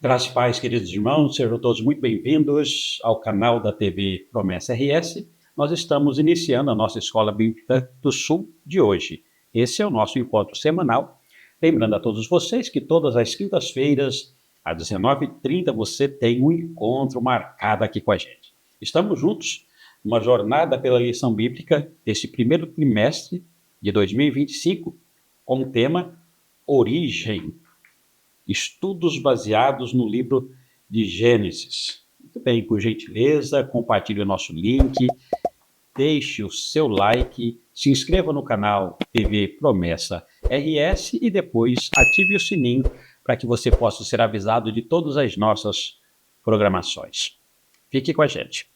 Graças e paz, queridos irmãos, sejam todos muito bem-vindos ao canal da TV Promessa RS. Nós estamos iniciando a nossa Escola Bíblica do Sul de hoje. Esse é o nosso encontro semanal. Lembrando a todos vocês que todas as quintas-feiras, às 19h30, você tem um encontro marcado aqui com a gente. Estamos juntos numa jornada pela lição bíblica desse primeiro trimestre de 2025, com o tema Origem. Estudos baseados no livro de Gênesis. Muito bem, por gentileza, compartilhe o nosso link, deixe o seu like, se inscreva no canal TV Promessa RS e depois ative o sininho para que você possa ser avisado de todas as nossas programações. Fique com a gente.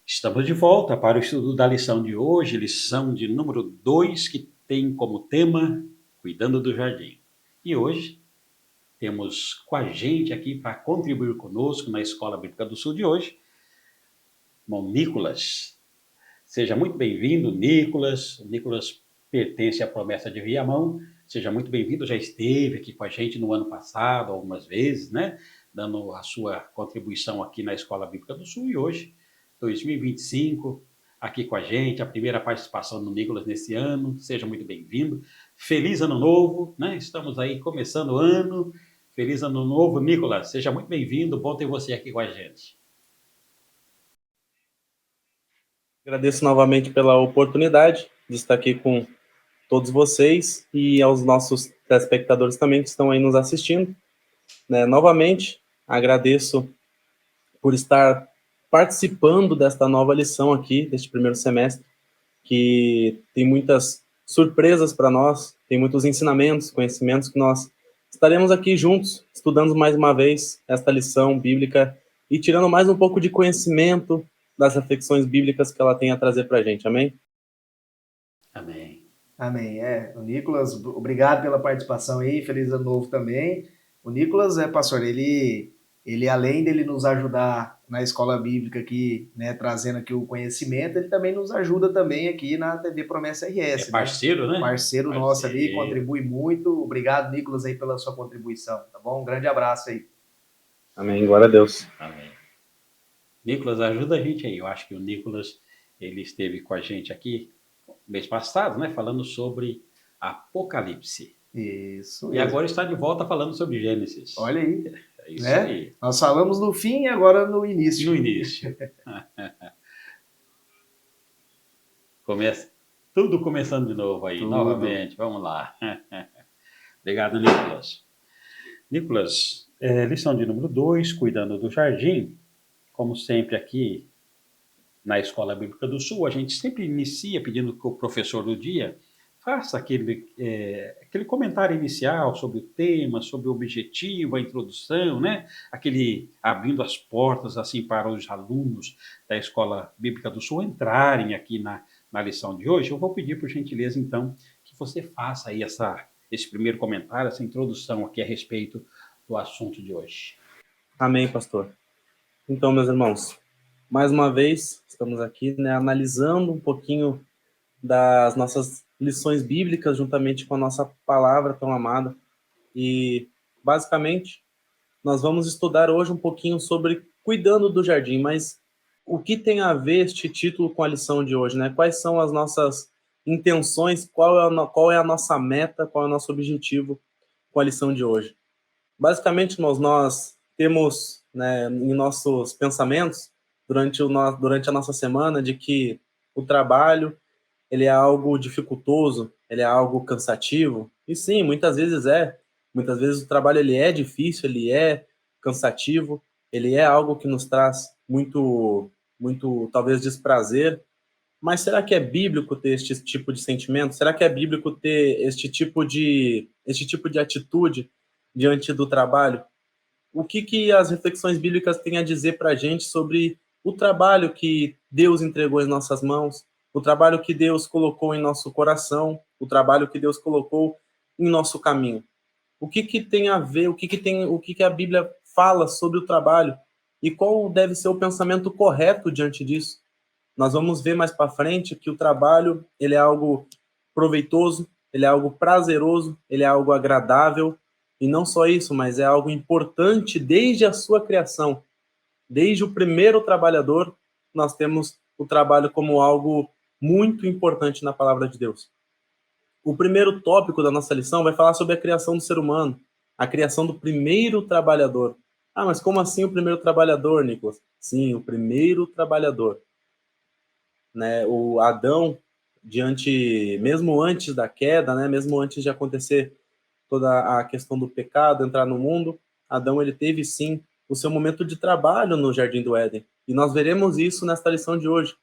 Estamos de volta para o estudo da lição de hoje, lição de número 2, que tem como tema Cuidando do Jardim. E hoje temos com a gente aqui para contribuir conosco na Escola Bíblica do Sul de hoje, irmão Nicolas. Seja muito bem-vindo, Nicolas. O Nicolas pertence à Promessa de Viamão. Seja muito bem-vindo, já esteve aqui com a gente no ano passado, algumas vezes, né? Dando a sua contribuição aqui na Escola Bíblica do Sul. E hoje, 2025, aqui com a gente, a primeira participação do Nicolas nesse ano. Seja muito bem-vindo. Feliz Ano Novo, né? Estamos aí começando o ano. Feliz Ano Novo, Nicolas. Seja muito bem-vindo. Bom ter você aqui com a gente. Agradeço novamente pela oportunidade de estar aqui com todos vocês e aos nossos telespectadores também que estão aí nos assistindo. Novamente, agradeço por estar participando desta nova lição aqui, deste primeiro semestre, que tem muitas surpresas para nós, tem muitos ensinamentos, conhecimentos que nós estaremos aqui juntos, estudando mais uma vez esta lição bíblica e tirando mais um pouco de conhecimento das reflexões bíblicas que ela tem a trazer para a gente, amém? Amém. Amém. O Nicolas, obrigado pela participação aí, feliz ano novo também. O Nicolas, pastor, ele além dele nos ajudar na escola bíblica aqui, né, trazendo aqui o conhecimento, ele também nos ajuda também aqui na TV Promessa RS. É parceiro, né? Parceiro nosso ali, contribui muito. Obrigado, Nicolas, aí pela sua contribuição, tá bom? Um grande abraço aí. Amém, glória a Deus. Amém. Nicolas, ajuda a gente aí. Eu acho que o Nicolas, ele esteve com a gente aqui mês passado, né, falando sobre Apocalipse. Isso. E agora está de volta falando sobre Gênesis. Olha aí. É isso aí. Nós falamos no fim e agora no início. No início. Tudo começando de novo aí, novamente. Vamos lá. Obrigado, Nicolas. Nicolas, lição de número 2, Cuidando do Jardim. Como sempre aqui na Escola Bíblica do Sul, a gente sempre inicia pedindo que o professor do dia faça aquele comentário inicial sobre o tema, sobre o objetivo, a introdução, né? Aquele abrindo as portas assim para os alunos da Escola Bíblica do Sul entrarem aqui na lição de hoje. Eu vou pedir, por gentileza, então, que você faça aí esse primeiro comentário, essa introdução aqui a respeito do assunto de hoje. Amém, pastor. Então, meus irmãos, mais uma vez, estamos aqui, analisando um pouquinho das nossas lições bíblicas, juntamente com a nossa palavra tão amada. E, basicamente, nós vamos estudar hoje um pouquinho sobre cuidando do jardim, mas o que tem a ver este título com a lição de hoje, né? Quais são as nossas intenções, qual é a nossa meta, qual é o nosso objetivo com a lição de hoje? Basicamente, nós temos, em nossos pensamentos, durante a nossa semana, de que o trabalho ele é algo dificultoso, ele é algo cansativo. E sim, muitas vezes é. Muitas vezes o trabalho ele é difícil, ele é cansativo, ele é algo que nos traz muito, talvez, desprazer. Mas será que é bíblico ter este tipo de sentimento? Será que é bíblico ter este tipo de atitude diante do trabalho? O que as reflexões bíblicas têm a dizer para a gente sobre o trabalho que Deus entregou em nossas mãos, o trabalho que Deus colocou em nosso coração, o trabalho que Deus colocou em nosso caminho? O que que tem a ver, o que que a Bíblia fala sobre o trabalho e qual deve ser o pensamento correto diante disso? Nós vamos ver mais para frente que o trabalho, ele é algo proveitoso, ele é algo prazeroso, ele é algo agradável, e não só isso, mas é algo importante desde a sua criação. Desde o primeiro trabalhador, nós temos o trabalho como algo muito importante na palavra de Deus. O primeiro tópico da nossa lição vai falar sobre a criação do ser humano, a criação do primeiro trabalhador. Ah, mas como assim o primeiro trabalhador, Nicolas? Sim, o primeiro trabalhador. Né? O Adão, mesmo antes da queda, né? Mesmo antes de acontecer toda a questão do pecado, entrar no mundo, Adão ele teve sim o seu momento de trabalho no Jardim do Éden. E nós veremos isso nesta lição de hoje.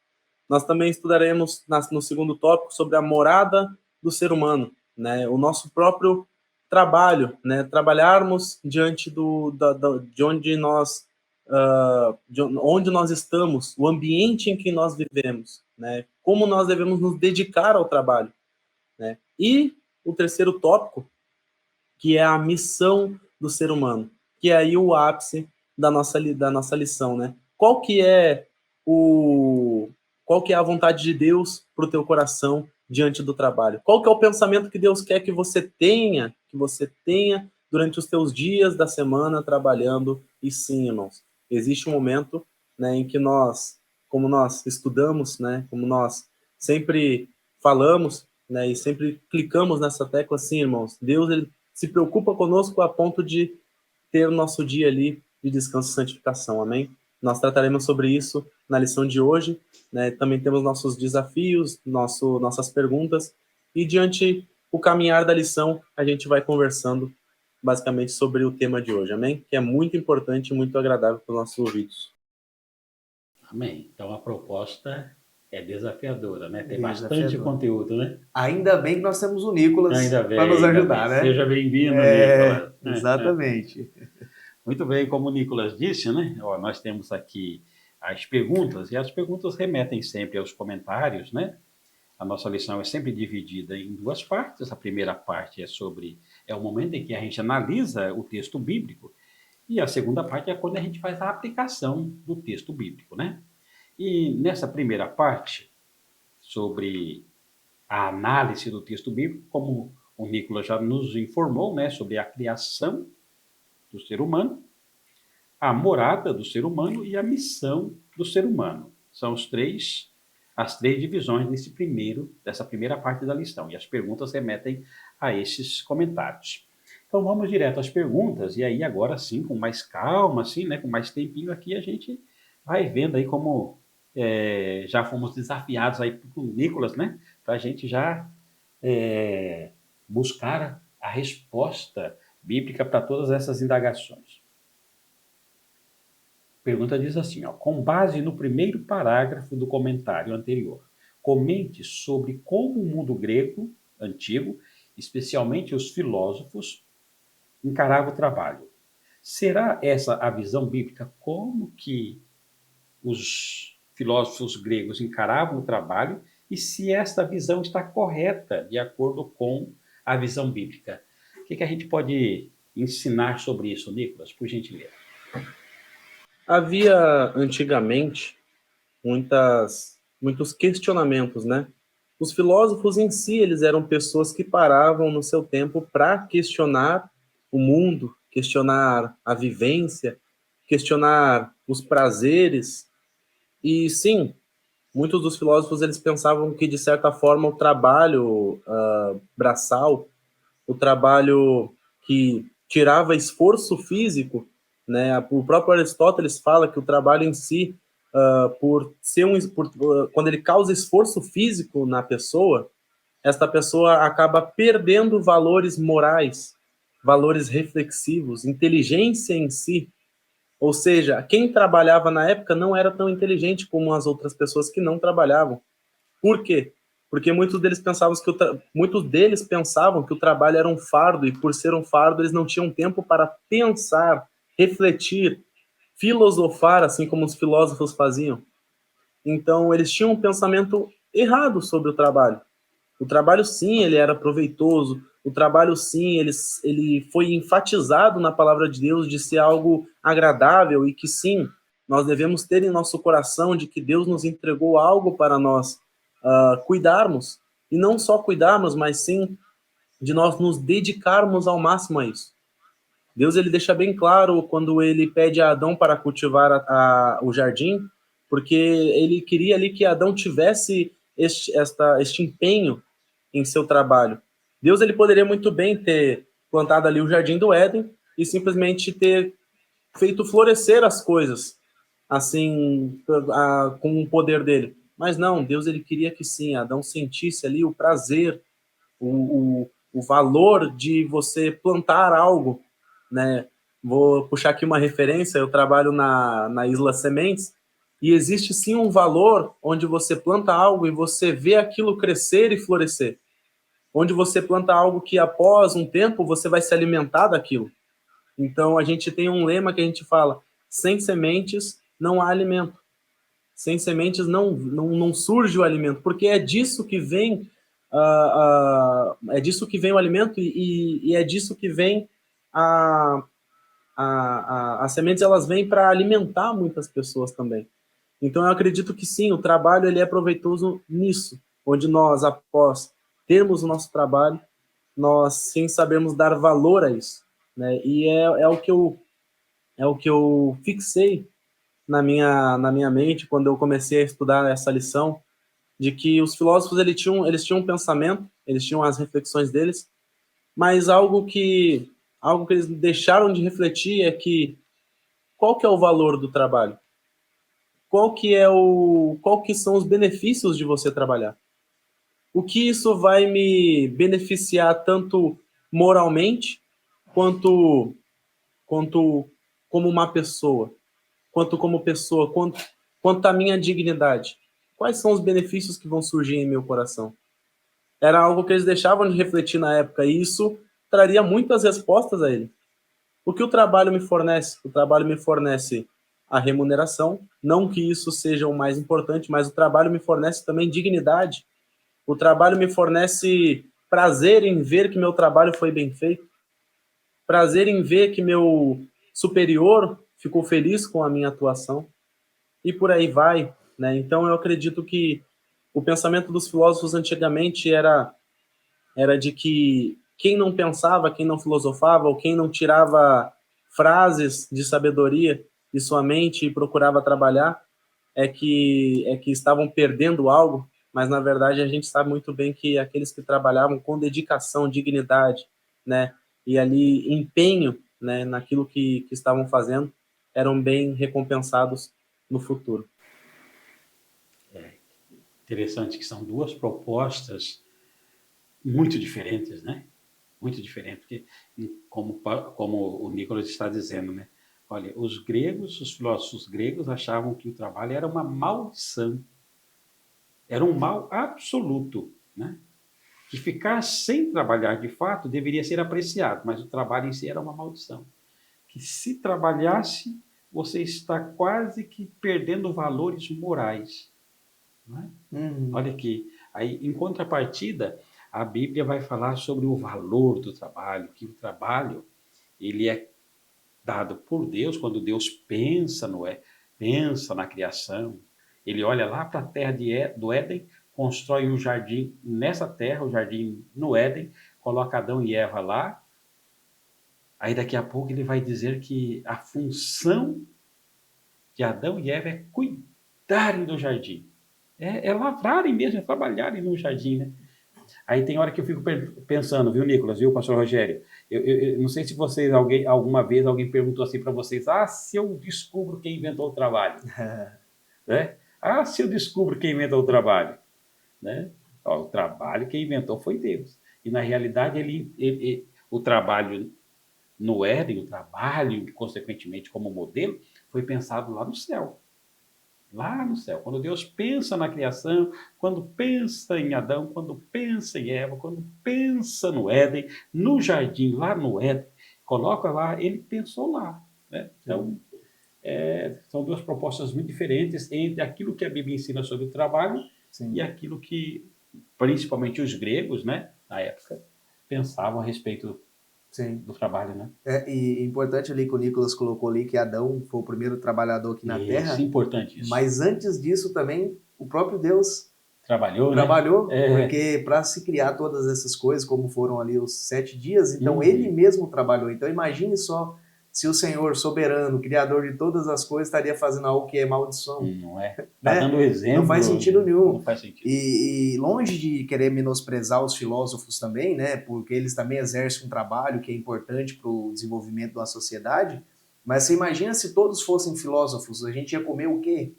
Nós também estudaremos no segundo tópico sobre a morada do ser humano, né? O nosso próprio trabalho, né? Trabalharmos diante de onde nós estamos, o ambiente em que nós vivemos, né? Como nós devemos nos dedicar ao trabalho, né? E o terceiro tópico, que é a missão do ser humano, que é aí o ápice da nossa lição, né? Qual que é a vontade de Deus para o teu coração diante do trabalho? Qual que é o pensamento que Deus quer que você tenha durante os teus dias da semana trabalhando? E sim, irmãos, existe um momento, né, em que como nós estudamos, né, como nós sempre falamos, né, e sempre clicamos nessa tecla, sim, irmãos, Deus ele se preocupa conosco a ponto de ter o nosso dia ali de descanso e santificação, amém? Nós trataremos sobre isso na lição de hoje, né? Também temos nossos desafios, nossas perguntas, e diante o caminhar da lição, a gente vai conversando basicamente sobre o tema de hoje, amém? Que é muito importante e muito agradável para os nossos ouvidos. Amém. Então a proposta é desafiadora, né? Tem Desafiador. bastante conteúdo, né? Ainda bem que nós temos o Nicolas para nos ainda ajudar, bem. né? Seja bem-vindo, Nicolas. Exatamente. Muito bem, como o Nicolas disse, né? Ó, nós temos aqui as perguntas, e as perguntas remetem sempre aos comentários, né? A nossa lição é sempre dividida em duas partes. A primeira parte é o momento em que a gente analisa o texto bíblico, e a segunda parte é quando a gente faz a aplicação do texto bíblico, né? E nessa primeira parte, sobre a análise do texto bíblico, como o Nicolas já nos informou, né, sobre a criação do ser humano, a morada do ser humano e a missão do ser humano. São as três divisões dessa primeira parte da lição. E as perguntas remetem a esses comentários. Então vamos direto às perguntas, e aí agora sim, com mais calma, assim, né, com mais tempinho aqui, a gente vai vendo aí como já fomos desafiados aí por Nicolas, né, para a gente já buscar a resposta bíblica para todas essas indagações. A pergunta diz assim, ó, com base no primeiro parágrafo do comentário anterior, comente sobre como o mundo grego antigo, especialmente os filósofos, encarava o trabalho. Será essa a visão bíblica? Como que os filósofos gregos encaravam o trabalho e se esta visão está correta de acordo com a visão bíblica? O que a gente pode ensinar sobre isso, Nicolas, por gentileza? Havia antigamente muitos questionamentos, né? Os filósofos em si, eles eram pessoas que paravam no seu tempo para questionar o mundo, questionar a vivência, questionar os prazeres. E sim, muitos dos filósofos eles pensavam que de certa forma o trabalho braçal, o trabalho que tirava esforço físico, né? O próprio Aristóteles fala que o trabalho em si, quando ele causa esforço físico na pessoa, esta pessoa acaba perdendo valores morais, valores reflexivos, inteligência em si. Ou seja, quem trabalhava na época não era tão inteligente como as outras pessoas que não trabalhavam. Por quê? Porque muitos deles pensavam que o trabalho era um fardo, e por ser um fardo, eles não tinham tempo para pensar, refletir, filosofar, assim como os filósofos faziam. Então, eles tinham um pensamento errado sobre o trabalho. O trabalho, sim, ele era proveitoso, O trabalho, sim, ele foi enfatizado na palavra de Deus de ser algo agradável e que, sim, nós devemos ter em nosso coração de que Deus nos entregou algo para nós cuidarmos. E não só cuidarmos, mas sim de nós nos dedicarmos ao máximo a isso. Deus ele deixa bem claro quando ele pede a Adão para cultivar o jardim, porque ele queria ali que Adão tivesse este empenho em seu trabalho. Deus ele poderia muito bem ter plantado ali o jardim do Éden e simplesmente ter feito florescer as coisas, assim, com o poder dele. Mas não, Deus ele queria que sim, Adão sentisse ali o prazer, o valor de você plantar algo, né? Vou puxar aqui uma referência, eu trabalho na Isla Sementes, e existe sim um valor onde você planta algo e você vê aquilo crescer e florescer. Onde você planta algo que após um tempo você vai se alimentar daquilo. Então a gente tem um lema que a gente fala, sem sementes não há alimento. Sem sementes não surge o alimento, porque é disso que vem é disso que vem o alimento e é disso que vem as sementes, elas vêm para alimentar muitas pessoas também. Então eu acredito que sim, o trabalho ele é proveitoso nisso, onde nós, após termos o nosso trabalho, nós sim sabemos dar valor a isso, né? E é o que eu fixei na minha mente quando eu comecei a estudar essa lição, de que os filósofos eles tinham um pensamento, eles tinham as reflexões deles, mas algo que eles deixaram de refletir é que qual que é o valor do trabalho? Qual que são os benefícios de você trabalhar? O que isso vai me beneficiar tanto moralmente quanto quanto como uma pessoa, quanto a minha dignidade? Quais são os benefícios que vão surgir em meu coração? Era algo que eles deixavam de refletir na época, e isso traria muitas respostas a ele. O que o trabalho me fornece? O trabalho me fornece a remuneração, não que isso seja o mais importante, mas o trabalho me fornece também dignidade. O trabalho me fornece prazer em ver que meu trabalho foi bem feito, prazer em ver que meu superior ficou feliz com a minha atuação, e por aí vai, né? Então eu acredito que o pensamento dos filósofos antigamente era de que quem não pensava, quem não filosofava, ou quem não tirava frases de sabedoria de sua mente e procurava trabalhar, é que estavam perdendo algo, mas na verdade a gente sabe muito bem que aqueles que trabalhavam com dedicação, dignidade, né, e ali empenho, né, naquilo que estavam fazendo, eram bem recompensados no futuro. Interessante que são duas propostas muito diferentes, né? Muito diferentes, porque como o Nicolas está dizendo, né? Olha, os filósofos gregos achavam que o trabalho era uma maldição, era um mal absoluto, né? Que ficar sem trabalhar de fato deveria ser apreciado, mas o trabalho em si era uma maldição. Que se trabalhasse, você está quase que perdendo valores morais. Não é? Olha aqui, aí em contrapartida, a Bíblia vai falar sobre o valor do trabalho, que o trabalho ele é dado por Deus quando Deus pensa na criação. Ele olha lá para a terra do Éden, constrói um jardim nessa terra, o jardim no Éden, coloca Adão e Eva lá. Aí daqui a pouco ele vai dizer que a função de Adão e Eva é cuidarem do jardim. É lavrarem mesmo, é trabalharem no jardim, né? Aí tem hora que eu fico pensando, viu, Nicolas, viu, pastor Rogério? Eu não sei se vocês, alguma vez, alguém perguntou assim para vocês, se eu descubro quem inventou o trabalho, né? Se eu descubro quem inventou o trabalho, né? O trabalho quem inventou foi Deus. E na realidade, o trabalho no Éden, o trabalho, consequentemente, como modelo, foi pensado lá no céu. Lá no céu, quando Deus pensa na criação, quando pensa em Adão, quando pensa em Eva, quando pensa no Éden, no jardim, lá no Éden, coloca lá, ele pensou lá. Né? Então, são duas propostas muito diferentes entre aquilo que a Bíblia ensina sobre o trabalho. Sim. E aquilo que, principalmente os gregos, né, na época, pensavam a respeito Sim. do trabalho, né? E importante ali que o Nicolas colocou ali que Adão foi o primeiro trabalhador aqui na Terra. Isso, importante isso. Mas antes disso também, o próprio Deus trabalhou, porque para se criar todas essas coisas, como foram ali os 7 dias, então ele mesmo trabalhou. Então imagine só se o Senhor, soberano, criador de todas as coisas, estaria fazendo algo que é maldição. Não é? Tá dando exemplo. Não faz sentido nenhum. Não faz sentido. E longe de querer menosprezar os filósofos também, né? Porque eles também exercem um trabalho que é importante para o desenvolvimento da sociedade. Mas você imagina se todos fossem filósofos, a gente ia comer o quê?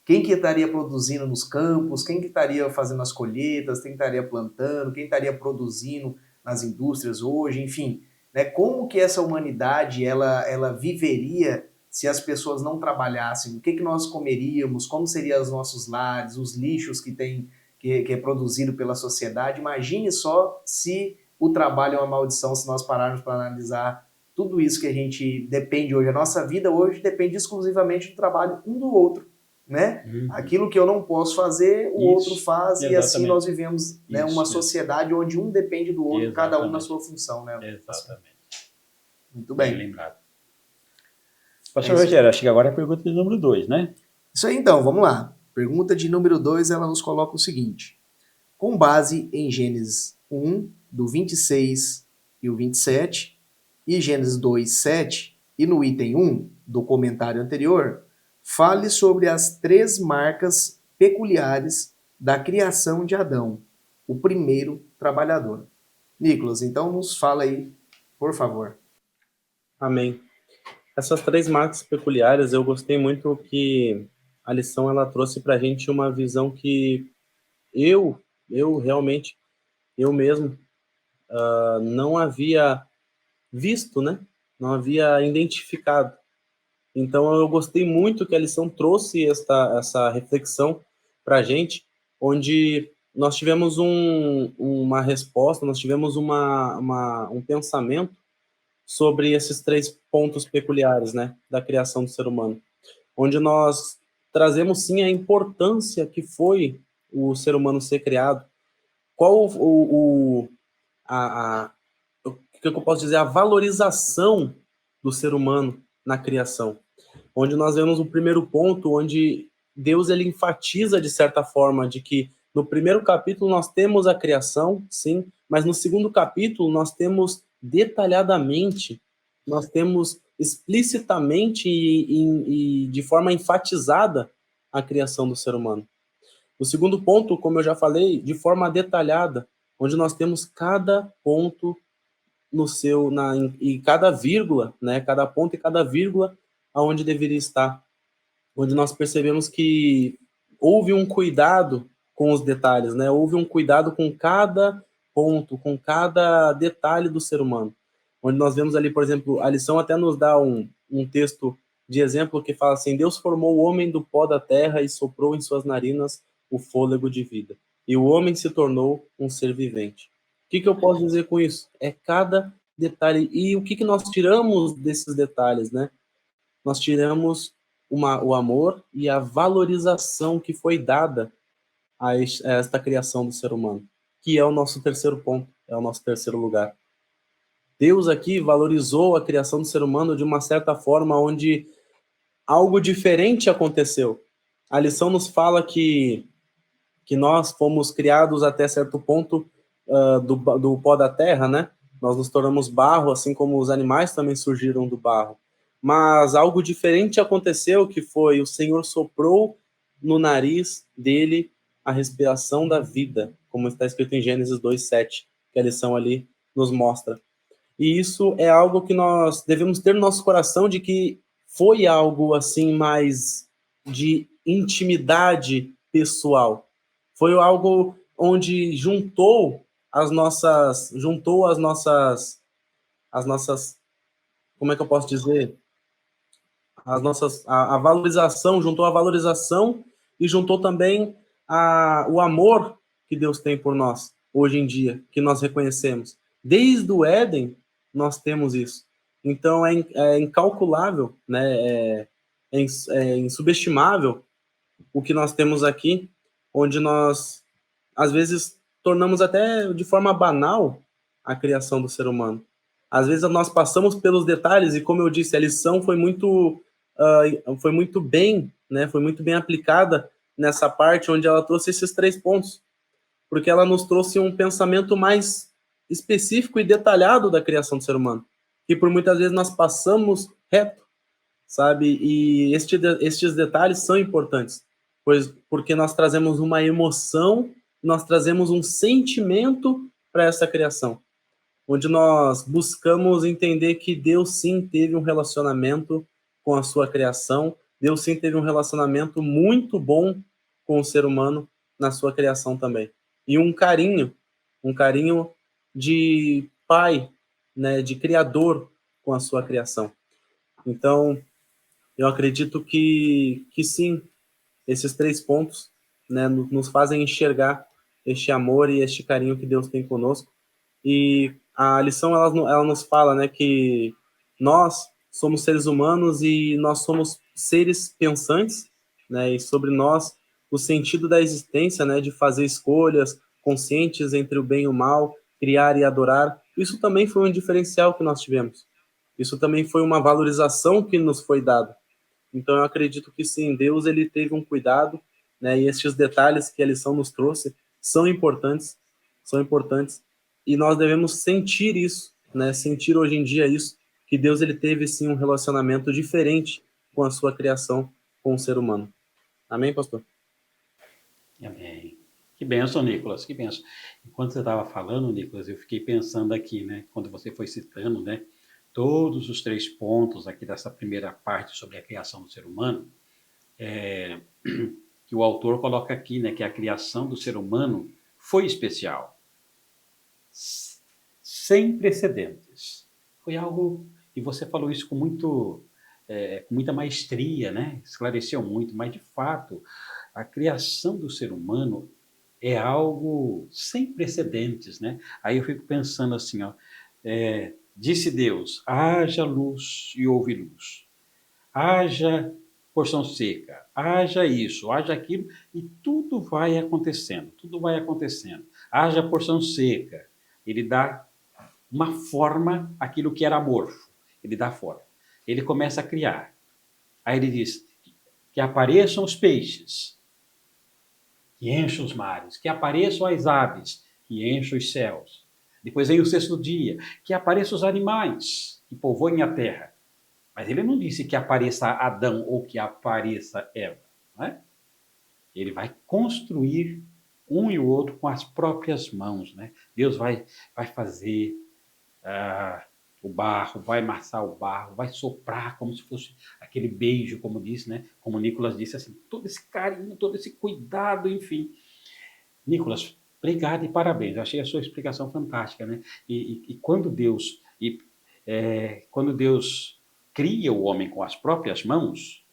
Quem que estaria produzindo nos campos? Quem que estaria fazendo as colheitas? Quem estaria plantando? Quem estaria produzindo nas indústrias hoje? Enfim, né? Como que essa humanidade ela viveria se as pessoas não trabalhassem? O que nós comeríamos? Como seriam os nossos lares? Os lixos que é produzido pela sociedade? Imagine só se o trabalho é uma maldição, se nós pararmos para analisar tudo isso que a gente depende hoje. A nossa vida hoje depende exclusivamente do trabalho um do outro. Né? Aquilo que eu não posso fazer, o outro faz, exatamente. E assim nós vivemos, né, uma sociedade onde um depende do outro, exatamente. Cada um na sua função. Né? Exatamente. Muito bem. Lembrado. Pastor Rogério, acho que agora é a pergunta de número 2, né? Isso aí então, vamos lá. Pergunta de número 2, ela nos coloca o seguinte: com base em Gênesis 1, do 26 e o 27, e Gênesis 2, 7, e no item 1 do comentário anterior, fale sobre as 3 marcas peculiares da criação de Adão, o primeiro trabalhador. Nicolas, então nos fala aí, por favor. Amém. Essas 3 marcas peculiares, eu gostei muito que a lição ela trouxe para a gente uma visão que eu realmente, eu mesmo, não havia visto, né? Não havia identificado. Então, eu gostei muito que a lição trouxe essa reflexão para a gente, onde nós tivemos uma resposta, nós tivemos um pensamento sobre esses 3 pontos peculiares, né, da criação do ser humano, onde nós trazemos, sim, a importância que foi o ser humano ser criado, qual o que eu posso dizer, a valorização do ser humano na criação, onde nós vemos o primeiro ponto, onde Deus ele enfatiza de certa forma de que no primeiro capítulo nós temos a criação, sim, mas no segundo capítulo nós temos detalhadamente, nós temos explicitamente e de forma enfatizada a criação do ser humano. O segundo ponto, como eu já falei, de forma detalhada, onde nós temos cada ponto e cada vírgula, né, cada ponto e cada vírgula aonde deveria estar, onde nós percebemos que houve um cuidado com os detalhes, né? Houve um cuidado com cada ponto, com cada detalhe do ser humano, onde nós vemos ali, por exemplo, a lição até nos dá um texto de exemplo que fala assim: Deus formou o homem do pó da terra e soprou em suas narinas o fôlego de vida, e o homem se tornou um ser vivente. O que eu posso dizer com isso? É cada detalhe. E o que nós tiramos desses detalhes, né? Nós tiramos o amor e a valorização que foi dada a esta criação do ser humano, que é o nosso terceiro ponto, é o nosso terceiro lugar. Deus aqui valorizou a criação do ser humano de uma certa forma onde algo diferente aconteceu. A lição nos fala que nós fomos criados até certo ponto do pó da terra, né? Nós nos tornamos barro, assim como os animais também surgiram do barro. Mas algo diferente aconteceu, que foi o Senhor soprou no nariz dele a respiração da vida, como está escrito em Gênesis 2:7, que a lição ali nos mostra. E isso é algo que nós devemos ter no nosso coração, de que foi algo assim mais de intimidade pessoal. Foi algo onde juntou as nossas, como é que eu posso dizer? A valorização, juntou a valorização e juntou também o amor que Deus tem por nós, hoje em dia, que nós reconhecemos. Desde o Éden, nós temos isso. Então, é incalculável, né? É insubestimável o que nós temos aqui, onde nós, às vezes, tornamos até de forma banal a criação do ser humano. Às vezes nós passamos pelos detalhes e, como eu disse, a lição foi muito bem, né? Foi muito bem aplicada nessa parte onde ela trouxe esses 3 pontos, porque ela nos trouxe um pensamento mais específico e detalhado da criação do ser humano, que por muitas vezes nós passamos reto, sabe? E estes detalhes são importantes, porque nós trazemos uma emoção, nós trazemos um sentimento para essa criação, onde nós buscamos entender que Deus sim teve um relacionamento com a sua criação, Deus sim teve um relacionamento muito bom com o ser humano na sua criação também. E um carinho de pai, né, de criador com a sua criação. Então, eu acredito que sim, esses 3 pontos, né, nos fazem enxergar este amor e este carinho que Deus tem conosco. E a lição, ela nos fala, né, que nós somos seres humanos e nós somos seres pensantes, né, e sobre nós o sentido da existência, né, de fazer escolhas conscientes entre o bem e o mal, criar e adorar. Isso também foi um diferencial que nós tivemos. Isso também foi uma valorização que nos foi dada. Então eu acredito que sim, Deus ele teve um cuidado, né? E estes detalhes que a lição nos trouxe são importantes, e nós devemos sentir isso, né? Sentir hoje em dia isso, que Deus ele teve sim um relacionamento diferente com a sua criação, com o ser humano. Amém, pastor? Amém. Que bênção, Nicolas, que bênção. Enquanto você estava falando, Nicolas, eu fiquei pensando aqui, né? Quando você foi citando, né? Todos os 3 pontos aqui dessa primeira parte sobre a criação do ser humano, que o autor coloca aqui, né? Que a criação do ser humano foi especial, sem precedentes. Foi algo, e você falou isso com muita maestria, né? Esclareceu muito, mas de fato, a criação do ser humano é algo sem precedentes, né? Aí eu fico pensando assim, ó, disse Deus, haja luz e houve luz. Haja porção seca, haja isso, haja aquilo, e tudo vai acontecendo, tudo vai acontecendo. Haja porção seca, ele dá uma forma àquilo que era amorfo, ele dá forma. Ele começa a criar. Aí ele diz que apareçam os peixes, que enchem os mares, que apareçam as aves, que enchem os céus. Depois vem o 6º dia, que apareçam os animais, que povoem a terra. Mas ele não disse que apareça Adão ou que apareça Eva, não é? Ele vai construir um e o outro com as próprias mãos, né? Deus vai fazer o barro, vai amassar o barro, vai soprar como se fosse aquele beijo, como disse, né? Como o Nicolas disse, assim, todo esse carinho, todo esse cuidado, enfim. Nicolas, obrigado e parabéns. Eu achei a sua explicação fantástica, né? E quando Deus cria o homem com as próprias mãos,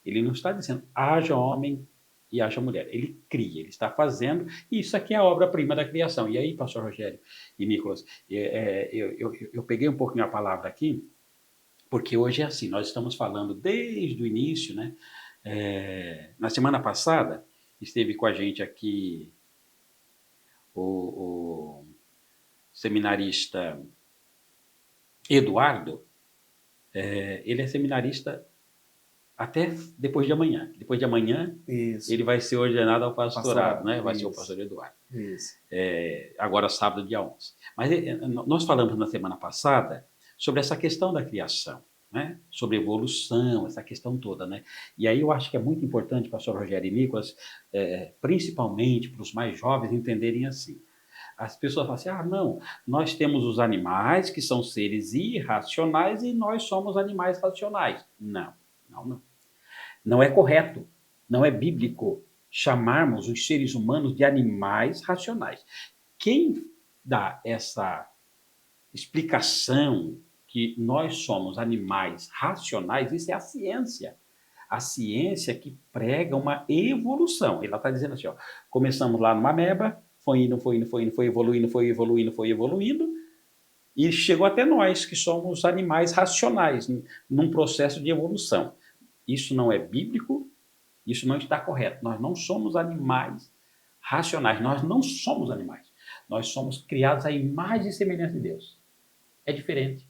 ele não está dizendo haja homem e haja mulher. Ele cria, ele está fazendo, e isso aqui é a obra-prima da criação. E aí, pastor Rogério e Nicolas, eu peguei um pouquinho a palavra aqui, porque hoje é assim, nós estamos falando desde o início, né? Na semana passada, esteve com a gente aqui o seminarista Eduardo. Ele é seminarista até depois de amanhã. Depois de amanhã, Isso. ele vai ser ordenado ao pastorado, né? Vai ser o pastor Eduardo. Isso. Agora, sábado, dia 11. Mas nós falamos na semana passada sobre essa questão da criação, né? Sobre evolução, essa questão toda, né? E aí eu acho que é muito importante, pastor Rogério e Nicolas, principalmente para os mais jovens, entenderem assim. As pessoas falam assim, não, nós temos os animais que são seres irracionais e nós somos animais racionais. Não. Não é correto, não é bíblico chamarmos os seres humanos de animais racionais. Quem dá essa explicação que nós somos animais racionais, isso é a ciência. A ciência que prega uma evolução. Ela está dizendo assim, ó, começamos lá numa ameba, foi indo, foi evoluindo, e chegou até nós, que somos animais racionais, num processo de evolução. Isso não é bíblico, isso não está correto. Nós não somos animais racionais, nós não somos animais. Nós somos criados à imagem e semelhança de Deus. É diferente.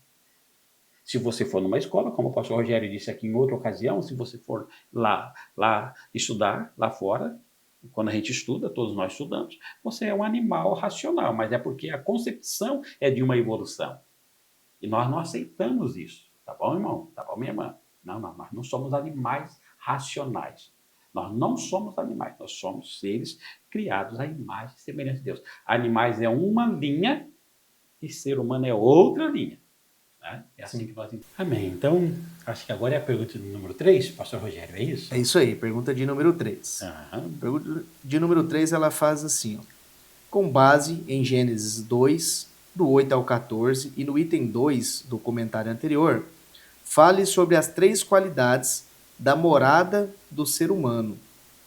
Se você for numa escola, como o pastor Rogério disse aqui em outra ocasião, se você for lá estudar, lá fora, quando a gente estuda, todos nós estudamos, você é um animal racional, mas é porque a concepção é de uma evolução. E nós não aceitamos isso. Tá bom, irmão? Tá bom, minha irmã? Não, nós não somos animais racionais. Nós não somos animais, nós somos seres criados à imagem e semelhança de Deus. Animais é uma linha e ser humano é outra linha. Né? É assim que nós entendemos. Amém. Então, acho que agora é a pergunta número 3, pastor Rogério, é isso? É isso aí, pergunta de número 3. Pergunta de número 3, ela faz assim, ó. Com base em Gênesis 2, do 8 ao 14, e no item 2 do comentário anterior, fale sobre as 3 qualidades da morada do ser humano,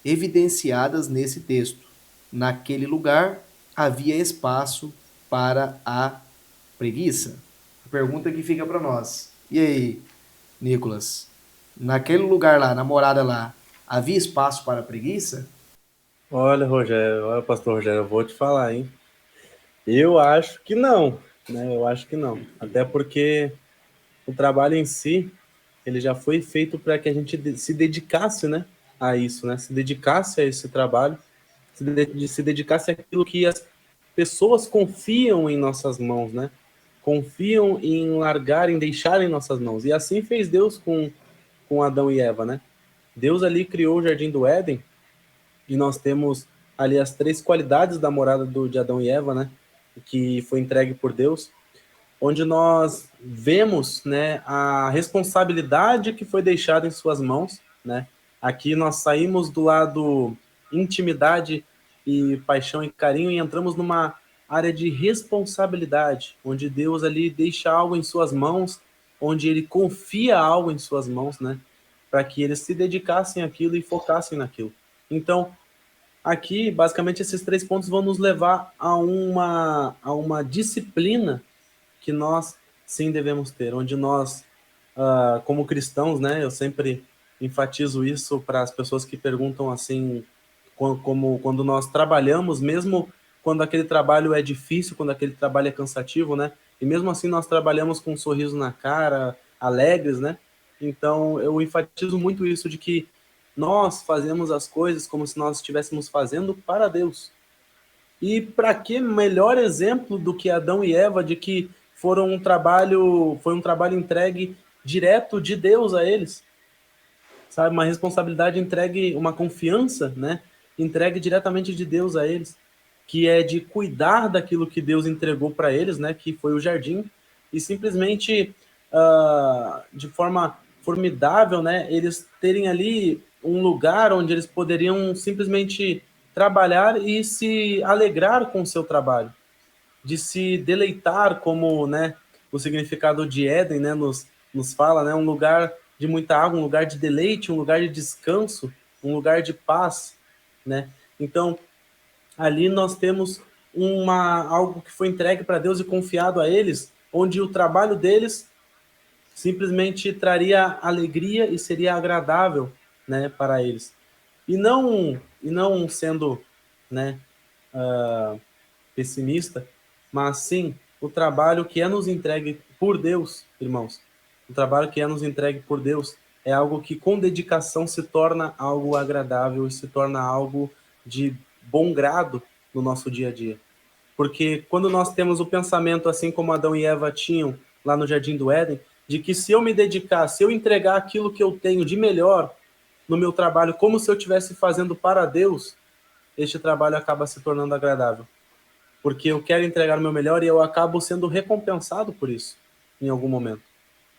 evidenciadas nesse texto. Naquele lugar havia espaço para a preguiça. A pergunta que fica para nós. E aí, Nicolas? Naquele lugar lá, na morada lá, havia espaço para a preguiça? Olha, Rogério, olha, pastor Rogério, eu vou te falar, hein? Eu acho que não, né? Eu acho que não. Até porque o trabalho em si, ele já foi feito para que a gente se dedicasse, né, a isso, né? Se dedicasse a esse trabalho, se dedicasse àquilo que as pessoas confiam em nossas mãos, né? Confiam em largar, em deixar em nossas mãos. E assim fez Deus com Adão e Eva, né? Deus ali criou o Jardim do Éden e nós temos ali as 3 qualidades da morada de Adão e Eva, né? Que foi entregue por Deus, onde nós vemos, né, a responsabilidade que foi deixada em suas mãos, né? Aqui nós saímos do lado intimidade e paixão e carinho e entramos numa área de responsabilidade, onde Deus ali deixa algo em suas mãos, onde ele confia algo em suas mãos, né? Para que eles se dedicassem àquilo e focassem naquilo. Então, aqui, basicamente, esses 3 pontos vão nos levar a uma disciplina que nós sim devemos ter, onde nós, como cristãos, né, eu sempre enfatizo isso para as pessoas que perguntam assim, quando nós trabalhamos, mesmo quando aquele trabalho é difícil, quando aquele trabalho é cansativo, né, e mesmo assim nós trabalhamos com um sorriso na cara, alegres, né, então eu enfatizo muito isso de que nós fazemos as coisas como se nós estivéssemos fazendo para Deus. E para que melhor exemplo do que Adão e Eva de que foi um trabalho entregue direto de Deus a eles, sabe? Uma responsabilidade entregue, uma confiança, né? Entregue diretamente de Deus a eles, que é de cuidar daquilo que Deus entregou para eles, né? Que foi o jardim, e simplesmente de forma formidável, né? Eles terem ali um lugar onde eles poderiam simplesmente trabalhar e se alegrar com o seu trabalho, de se deleitar, como, né, o significado de Éden, né, nos fala, né, um lugar de muita água, um lugar de deleite, um lugar de descanso, um lugar de paz, né? Então, ali nós temos algo que foi entregue para Deus e confiado a eles, onde o trabalho deles simplesmente traria alegria e seria agradável, né, para eles. E não sendo, né, pessimista, mas sim o trabalho que é nos entregue por Deus, irmãos. O trabalho que é nos entregue por Deus é algo que com dedicação se torna algo agradável e se torna algo de bom grado no nosso dia a dia. Porque quando nós temos o pensamento, assim como Adão e Eva tinham lá no Jardim do Éden, de que se eu me dedicar, se eu entregar aquilo que eu tenho de melhor no meu trabalho, como se eu estivesse fazendo para Deus, este trabalho acaba se tornando agradável. Porque eu quero entregar o meu melhor e eu acabo sendo recompensado por isso, em algum momento.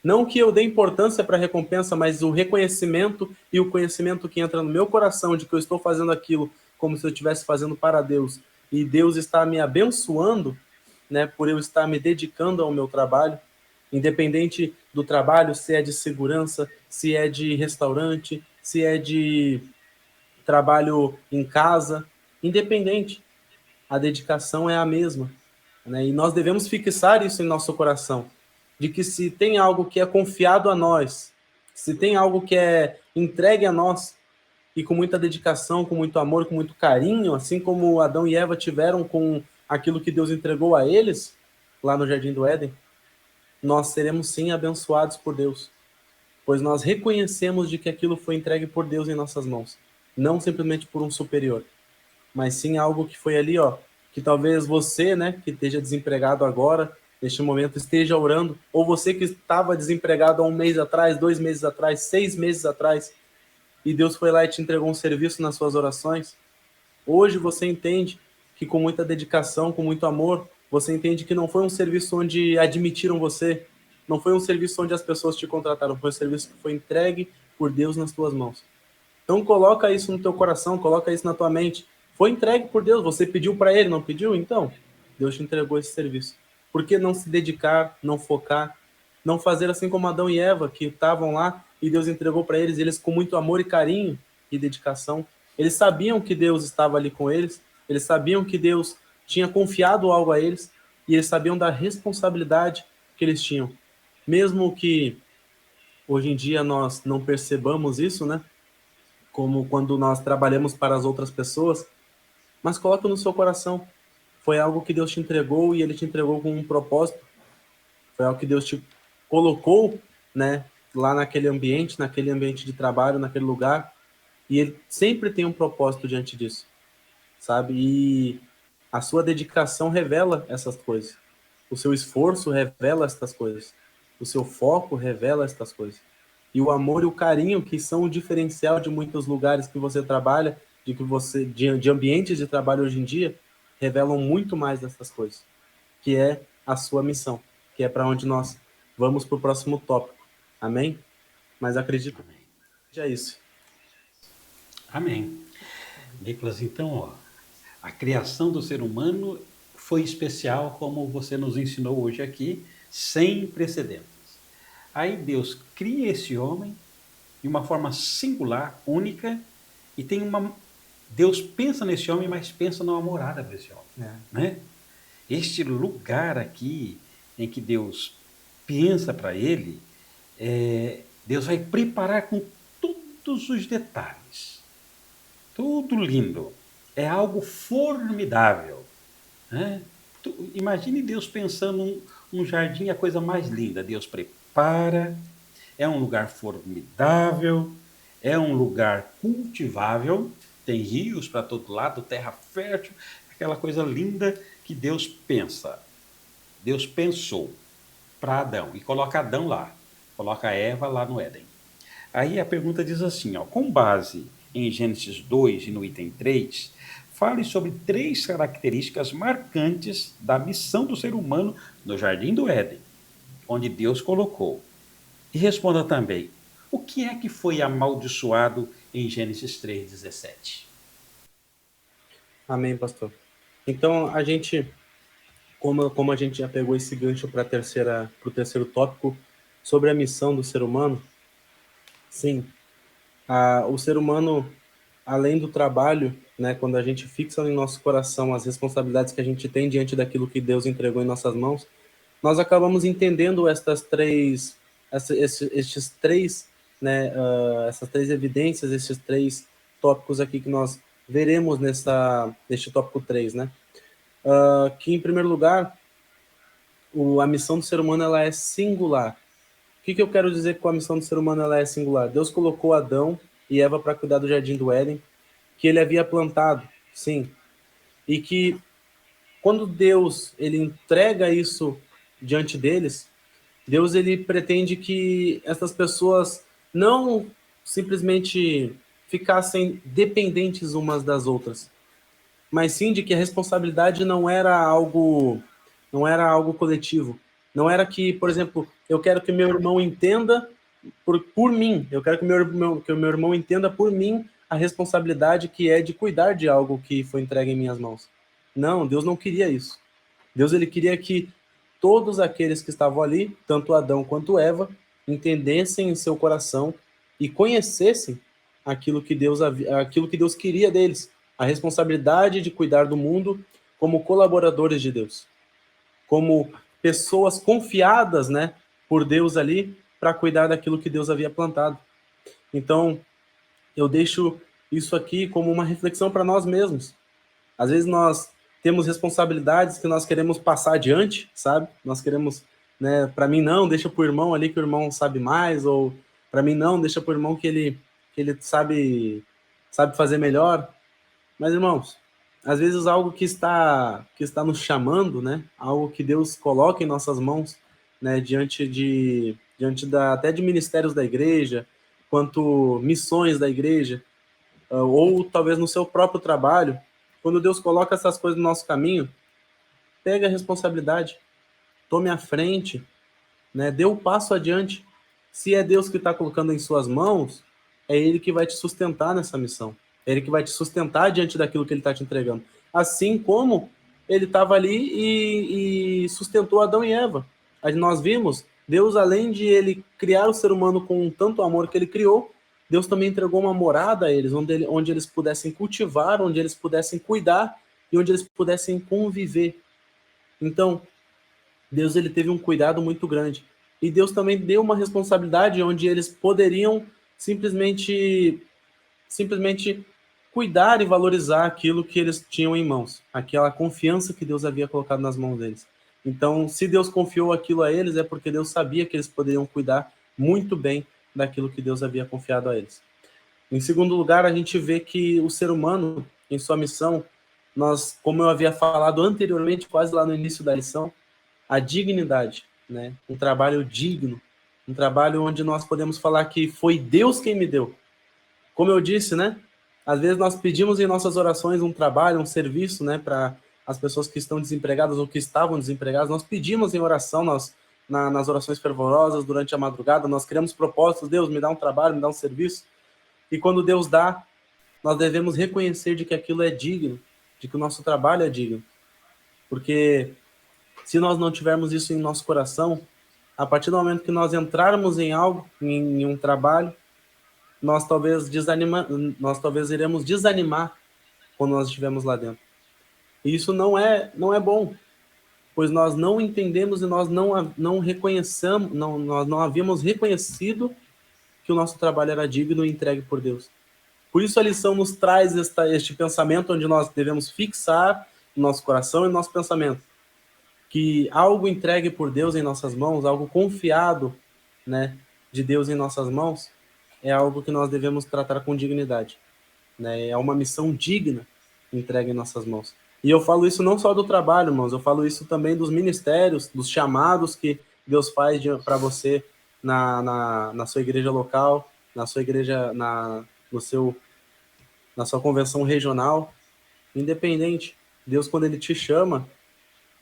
Não que eu dê importância para a recompensa, mas o reconhecimento e o conhecimento que entra no meu coração de que eu estou fazendo aquilo como se eu estivesse fazendo para Deus e Deus está me abençoando, né, por eu estar me dedicando ao meu trabalho, independente do trabalho, se é de segurança, se é de restaurante, se é de trabalho em casa, independente, a dedicação é a mesma, né? E nós devemos fixar isso em nosso coração, de que se tem algo que é confiado a nós, se tem algo que é entregue a nós, e com muita dedicação, com muito amor, com muito carinho, assim como Adão e Eva tiveram com aquilo que Deus entregou a eles, lá no Jardim do Éden, nós seremos sim abençoados por Deus, pois nós reconhecemos de que aquilo foi entregue por Deus em nossas mãos, não simplesmente por um superior, mas sim algo que foi ali, ó, que talvez você, né, que esteja desempregado agora, neste momento, esteja orando, ou você que estava desempregado há um mês atrás, 2 meses atrás, 6 meses atrás, e Deus foi lá e te entregou um serviço nas suas orações. Hoje você entende que com muita dedicação, com muito amor, você entende que não foi um serviço onde admitiram você, não foi um serviço onde as pessoas te contrataram, foi um serviço que foi entregue por Deus nas tuas mãos. Então coloca isso no teu coração, coloca isso na tua mente. Foi entregue por Deus, você pediu para ele, não pediu? Então, Deus te entregou esse serviço. Por que não se dedicar, não focar, não fazer assim como Adão e Eva, que estavam lá e Deus entregou para eles, eles com muito amor e carinho e dedicação. Eles sabiam que Deus estava ali com eles sabiam que Deus tinha confiado algo a eles e eles sabiam da responsabilidade que eles tinham. Mesmo que hoje em dia nós não percebamos isso, né? Como quando nós trabalhamos para as outras pessoas, mas coloca no seu coração. Foi algo que Deus te entregou e ele te entregou com um propósito. Foi algo que Deus te colocou, né, lá naquele ambiente de trabalho, naquele lugar, e ele sempre tem um propósito diante disso, sabe? E a sua dedicação revela essas coisas. O seu esforço revela estas coisas. O seu foco revela estas coisas. E o amor e o carinho, que são o diferencial de muitos lugares que você trabalha, de ambientes de trabalho hoje em dia, revelam muito mais dessas coisas, que é a sua missão, que é para onde nós vamos para o próximo tópico. Amém? Mas acredito Amém. que seja isso. Amém. Nicolas, então, ó, a criação do ser humano foi especial, como você nos ensinou hoje aqui, sem precedentes. Aí Deus cria esse homem de uma forma singular, única, e tem uma. Deus pensa nesse homem, mas pensa numa morada para esse homem. Né? Este lugar aqui em que Deus pensa para ele, Deus vai preparar com todos os detalhes. Tudo lindo. É algo formidável. Né? Imagine Deus pensando um jardim, a coisa mais linda. Deus prepara, é um lugar formidável, é um lugar cultivável, tem rios para todo lado, terra fértil, aquela coisa linda que Deus pensa. Deus pensou para Adão e coloca Adão lá, coloca Eva lá no Éden. Aí a pergunta diz assim, ó, com base em Gênesis 2 e no item 3, fale sobre 3 características marcantes da missão do ser humano no Jardim do Éden, onde Deus colocou. E responda também, o que é que foi amaldiçoado em Gênesis 3,17? Amém, pastor. Então, a gente, como a gente já pegou esse gancho para o terceiro tópico, sobre a missão do ser humano, sim, o ser humano, além do trabalho, né, quando a gente fixa em nosso coração as responsabilidades que a gente tem diante daquilo que Deus entregou em nossas mãos, nós acabamos entendendo estes três, né, essas 3 evidências, esses 3 tópicos aqui que nós veremos neste tópico 3, né? Que, em primeiro lugar, a missão do ser humano ela é singular. O que eu quero dizer com a missão do ser humano ela é singular? Deus colocou Adão e Eva para cuidar do jardim do Éden, que ele havia plantado, sim, e que quando Deus ele entrega isso diante deles, Deus ele pretende que essas pessoas não simplesmente ficassem dependentes umas das outras, mas sim de que a responsabilidade não era algo coletivo. Não era que, por exemplo, eu quero que meu irmão entenda por mim, eu quero que o meu irmão entenda por mim a responsabilidade que é de cuidar de algo que foi entregue em minhas mãos. Não, Deus não queria isso. Deus ele queria que todos aqueles que estavam ali, tanto Adão quanto Eva, entendessem em seu coração e conhecessem aquilo que Deus queria deles, a responsabilidade de cuidar do mundo como colaboradores de Deus, como pessoas confiadas, né, por Deus ali para cuidar daquilo que Deus havia plantado. Então, eu deixo isso aqui como uma reflexão para nós mesmos. Às vezes nós temos responsabilidades que nós queremos passar adiante, sabe? Nós queremos, né, para mim não, deixa pro irmão ali que o irmão sabe mais, ou para mim não, deixa pro irmão que ele sabe fazer melhor. Mas, irmãos, às vezes algo que está nos chamando, né? Algo que Deus coloca em nossas mãos, né? Até de ministérios da igreja, quanto missões da igreja, ou talvez no seu próprio trabalho, quando Deus coloca essas coisas no nosso caminho, pega a responsabilidade, tome a frente, né? Dê um passo adiante. Se é Deus que está colocando em suas mãos, é Ele que vai te sustentar nessa missão. É Ele que vai te sustentar diante daquilo que Ele está te entregando. Assim como Ele estava ali e sustentou Adão e Eva. Nós vimos, Deus, além de Ele criar o ser humano com tanto amor que Ele criou, Deus também entregou uma morada a eles, onde eles pudessem cultivar, onde eles pudessem cuidar e onde eles pudessem conviver. Então, Deus ele teve um cuidado muito grande. E Deus também deu uma responsabilidade onde eles poderiam simplesmente cuidar e valorizar aquilo que eles tinham em mãos, aquela confiança que Deus havia colocado nas mãos deles. Então, se Deus confiou aquilo a eles, é porque Deus sabia que eles poderiam cuidar muito bem daquilo que Deus havia confiado a eles. Em segundo lugar, a gente vê que o ser humano, em sua missão, nós, como eu havia falado anteriormente, quase lá no início da lição, a dignidade, né? Um trabalho digno, um trabalho onde nós podemos falar que foi Deus quem me deu. Como eu disse, né? Às vezes nós pedimos em nossas orações um trabalho, um serviço, né, para as pessoas que estão desempregadas ou que estavam desempregadas. Nós pedimos em oração, nas orações fervorosas durante a madrugada, nós criamos propósitos, Deus me dá um trabalho, me dá um serviço. E quando Deus dá, nós devemos reconhecer de que aquilo é digno, de que o nosso trabalho é digno. Porque se nós não tivermos isso em nosso coração, a partir do momento que nós entrarmos em algo, em um trabalho, nós talvez iremos desanimar quando nós estivermos lá dentro. E isso não é bom, pois nós não entendemos e nós não reconhecemos, nós não havíamos reconhecido que o nosso trabalho era digno e entregue por Deus. Por isso a lição nos traz este pensamento onde nós devemos fixar no nosso coração e no nosso pensamento que algo entregue por Deus em nossas mãos, algo confiado, né, de Deus em nossas mãos, é algo que nós devemos tratar com dignidade, né? É uma missão digna entregue em nossas mãos. E eu falo isso não só do trabalho, irmãos, eu falo isso também dos ministérios, dos chamados que Deus faz para você na sua igreja local, na sua igreja, na sua convenção regional, independente. Deus, quando Ele te chama,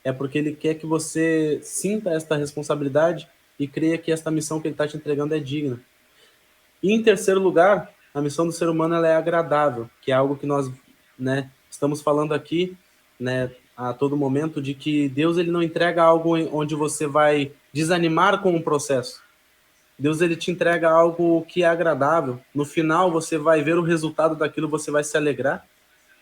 é porque Ele quer que você sinta esta responsabilidade e creia que esta missão que Ele está te entregando é digna. E em terceiro lugar, a missão do ser humano ela é agradável, que é algo que nós, né, estamos falando aqui, né, a todo momento, de que Deus ele não entrega algo onde você vai desanimar com o processo. Deus ele te entrega algo que é agradável. No final você vai ver o resultado daquilo, você vai se alegrar.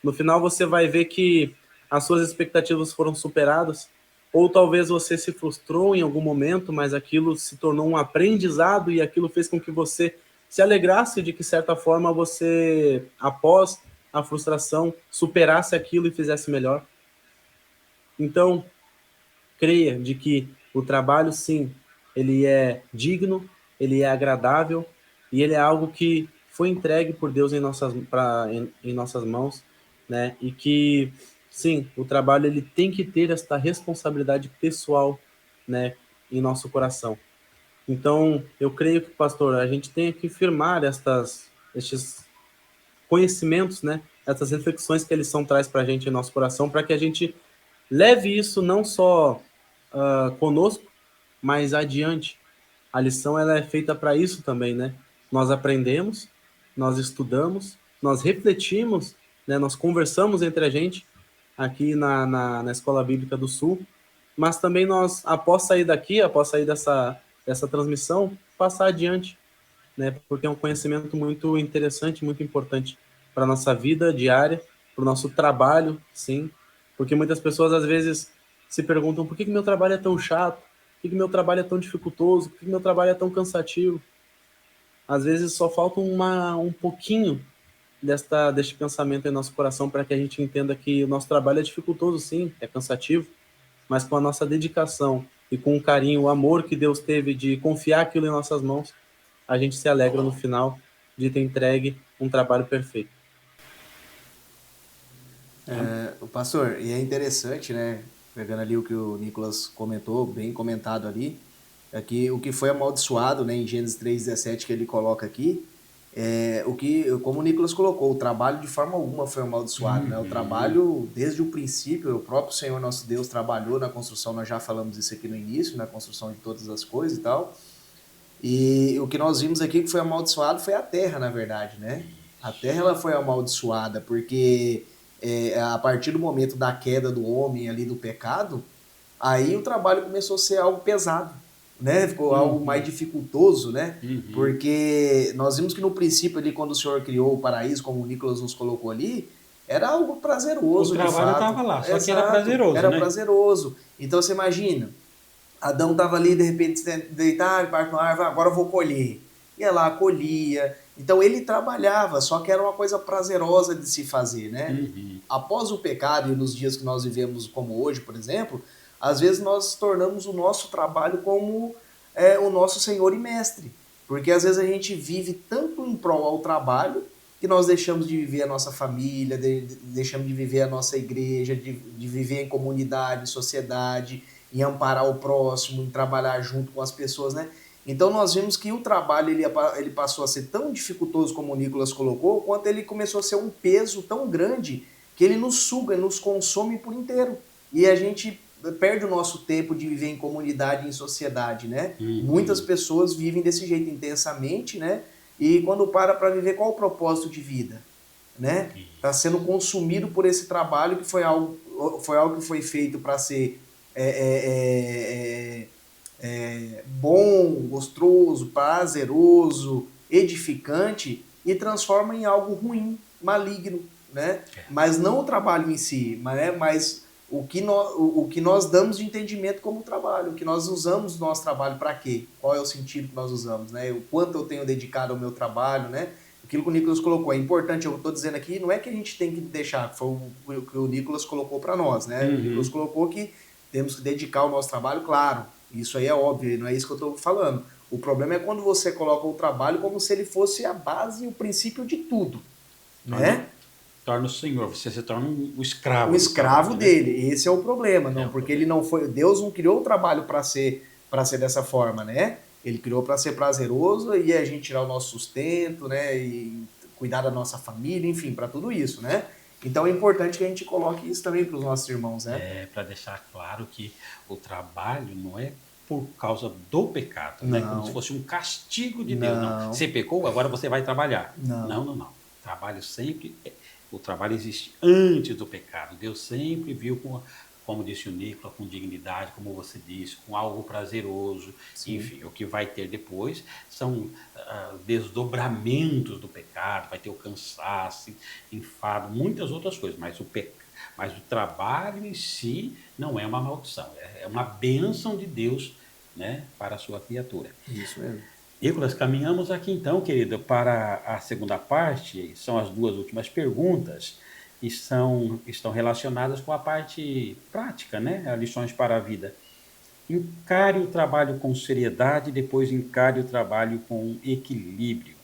No final você vai ver que as suas expectativas foram superadas, ou talvez você se frustrou em algum momento, mas aquilo se tornou um aprendizado e aquilo fez com que você se alegrasse de que, de certa forma, você, após a frustração, superasse aquilo e fizesse melhor. Então, creia de que o trabalho, sim, ele é digno, ele é agradável e ele é algo que foi entregue por Deus em nossas mãos, né? E que, sim, o trabalho ele tem que ter esta responsabilidade pessoal, né, em nosso coração. Então, eu creio que, pastor, a gente tem que firmar estes conhecimentos, né, essas reflexões que a lição traz para a gente em nosso coração, para que a gente leve isso não só conosco, mas adiante. A lição ela é feita para isso também, né? Nós aprendemos, nós estudamos, nós refletimos, né? Nós conversamos entre a gente aqui na Escola Bíblica do Sul, mas também nós, após sair daqui, após sair dessa transmissão, passar adiante, né? Porque é um conhecimento muito interessante, muito importante para a nossa vida diária, para o nosso trabalho, sim. Porque muitas pessoas, às vezes, se perguntam por que meu trabalho é tão chato, por que meu trabalho é tão dificultoso, por que meu trabalho é tão cansativo. Às vezes só falta um pouquinho deste pensamento em nosso coração, para que a gente entenda que o nosso trabalho é dificultoso, sim, é cansativo, mas com a nossa dedicação e com o carinho, o amor que Deus teve de confiar aquilo em nossas mãos, a gente se alegra no final de ter entregue um trabalho perfeito. O pastor, e é interessante, né? Pegando ali o que o Nicolas comentou, bem comentado ali, é que o que foi amaldiçoado, né, em Gênesis 3,17 que ele coloca aqui, como o Nicolas colocou, o trabalho de forma alguma foi amaldiçoado, né? O trabalho, desde o princípio, o próprio Senhor nosso Deus trabalhou na construção, nós já falamos isso aqui no início, na construção de todas as coisas e tal. E o que nós vimos aqui que foi amaldiçoado foi a terra, na verdade, né? A terra ela foi amaldiçoada porque a partir do momento da queda do homem ali do pecado, aí o trabalho começou a ser algo pesado, né? Ficou algo mais dificultoso, né? Porque nós vimos que no princípio ali, quando o Senhor criou o paraíso, como o Nicolas nos colocou ali, era algo prazeroso, O de trabalho fato. estava lá, só que era Exato, prazeroso, era né? prazeroso. Então você imagina, Adão estava ali, de repente, deitado, embaixo da árvore, agora eu vou colher. Ia lá, colhia. Então ele trabalhava, só que era uma coisa prazerosa de se fazer, né? Após o pecado e nos dias que nós vivemos como hoje, por exemplo, às vezes nós tornamos o nosso trabalho como o nosso Senhor e Mestre. Porque às vezes a gente vive tanto em prol ao trabalho que nós deixamos de viver a nossa família, deixamos de viver a nossa igreja, de viver em comunidade, sociedade, em amparar o próximo, em trabalhar junto com as pessoas, né? Então nós vimos que o trabalho ele passou a ser tão dificultoso, como o Nicolas colocou, quanto ele começou a ser um peso tão grande que ele nos suga, nos consome por inteiro. E a gente perde o nosso tempo de viver em comunidade, em sociedade, né? Muitas pessoas vivem desse jeito intensamente, né? E quando para viver, qual o propósito de vida? Né? Está sendo consumido por esse trabalho que foi algo que foi feito para ser bom, gostoso, prazeroso, edificante e transforma em algo ruim, maligno, né? Mas não o trabalho em si, mas o que nós damos de entendimento como trabalho, o que nós usamos no nosso trabalho para quê? Qual é o sentido que nós usamos, né? O quanto eu tenho dedicado ao meu trabalho, né? Aquilo que o Nicolas colocou, é importante, eu estou dizendo aqui, não é que a gente tem que deixar, foi o que o Nicolas colocou para nós, né? O Nicolas colocou que temos que dedicar o nosso trabalho, claro, isso aí é óbvio, não é isso que eu estou falando. O problema é quando você coloca o trabalho como se ele fosse a base e o princípio de tudo, né? Torna o Senhor, você se torna um escravo. Um escravo trabalho, dele, esse é o problema, não, porque problema. ele não foi, Deus não criou o trabalho para ser dessa forma, né? Ele criou para ser prazeroso e a gente tirar o nosso sustento, né? E cuidar da nossa família, enfim, para tudo isso, né? Então é importante que a gente coloque isso também para os nossos irmãos, né? Para deixar claro que o trabalho não é por causa do pecado, né? Como se fosse um castigo de Deus. Não. Você pecou, agora você vai trabalhar. Não. O trabalho existe antes do pecado. Deus sempre viu, como disse o Nicolas, com dignidade, como você disse, com algo prazeroso. Sim. Enfim, o que vai ter depois são desdobramentos do pecado, vai ter o cansaço, enfado, muitas outras coisas, mas o trabalho em si não é uma maldição, é uma bênção de Deus, né, para a sua criatura. Isso mesmo. Nicolas, caminhamos aqui então, querido, para a segunda parte, são as duas últimas perguntas, e estão relacionadas com a parte prática, né? As lições para a vida. Encare o trabalho com seriedade, depois encare o trabalho com equilíbrio.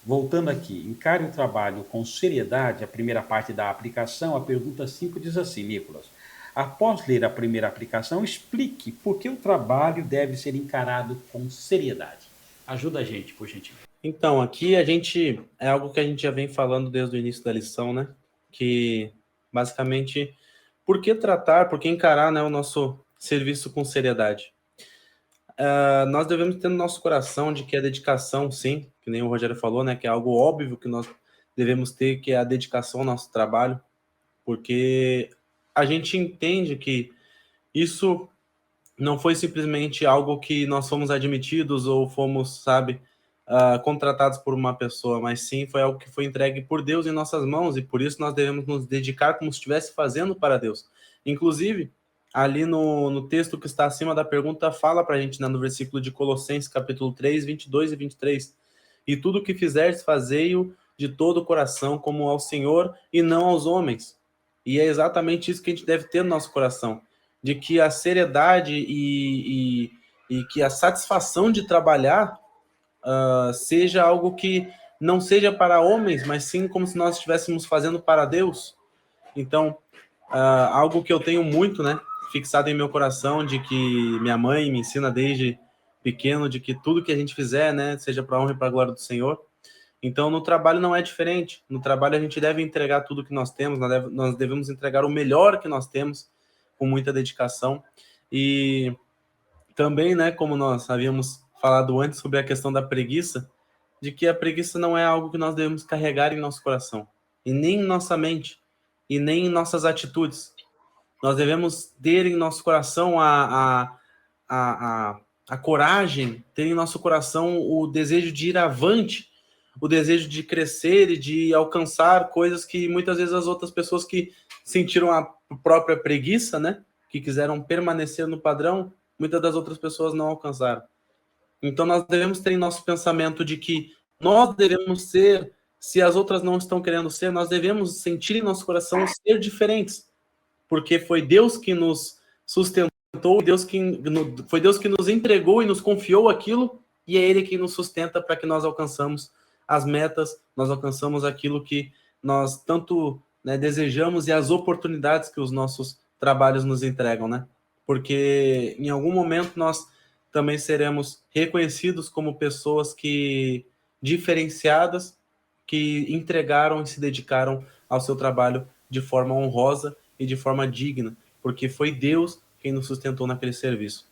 Voltando aqui, encare o trabalho com seriedade, a primeira parte da aplicação, a pergunta 5 diz assim, Nicolas, após ler a primeira aplicação, explique por que o trabalho deve ser encarado com seriedade. Ajuda a gente, por gentileza. Então, aqui é algo que a gente já vem falando desde o início da lição, né? Que, basicamente, por que encarar, né, o nosso serviço com seriedade? Nós devemos ter no nosso coração de que a dedicação, sim, que nem o Rogério falou, né? Que é algo óbvio que nós devemos ter, que é a dedicação ao nosso trabalho, porque a gente entende que isso não foi simplesmente algo que nós fomos admitidos ou fomos, sabe, contratados por uma pessoa, mas sim foi algo que foi entregue por Deus em nossas mãos, e por isso nós devemos nos dedicar como se estivesse fazendo para Deus. Inclusive, ali no texto que está acima da pergunta, fala para a gente, né, no versículo de Colossenses, capítulo 3, 22 e 23, e tudo o que fizeres, fazei-o de todo o coração como ao Senhor e não aos homens. E é exatamente isso que a gente deve ter no nosso coração, de que a seriedade e que a satisfação de trabalhar seja algo que não seja para homens, mas sim como se nós estivéssemos fazendo para Deus. Então, algo que eu tenho muito, né, fixado em meu coração, de que minha mãe me ensina desde pequeno, de que tudo que a gente fizer, né, seja para a honra e para a glória do Senhor. Então, no trabalho não é diferente. No trabalho a gente deve entregar tudo que nós temos, nós devemos entregar o melhor que nós temos, com muita dedicação. E também, né, como nós havíamos falado antes sobre a questão da preguiça, de que a preguiça não é algo que nós devemos carregar em nosso coração, e nem em nossa mente, e nem em nossas atitudes. Nós devemos ter em nosso coração a coragem, ter em nosso coração o desejo de ir avante, o desejo de crescer e de alcançar coisas que muitas vezes as outras pessoas que sentiram a própria preguiça, né, que quiseram permanecer no padrão, muitas das outras pessoas não alcançaram. Então nós devemos ter em nosso pensamento de que nós devemos ser, se as outras não estão querendo ser, nós devemos sentir em nosso coração ser diferentes, porque foi Deus que nos sustentou, foi Deus que nos entregou e nos confiou aquilo, e é Ele quem nos sustenta para que nós alcançamos as metas, nós alcançamos aquilo que nós tanto, né, desejamos e as oportunidades que os nossos trabalhos nos entregam, né? Porque em algum momento nós também seremos reconhecidos como pessoas que diferenciadas, que entregaram e se dedicaram ao seu trabalho de forma honrosa e de forma digna, porque foi Deus quem nos sustentou naquele serviço.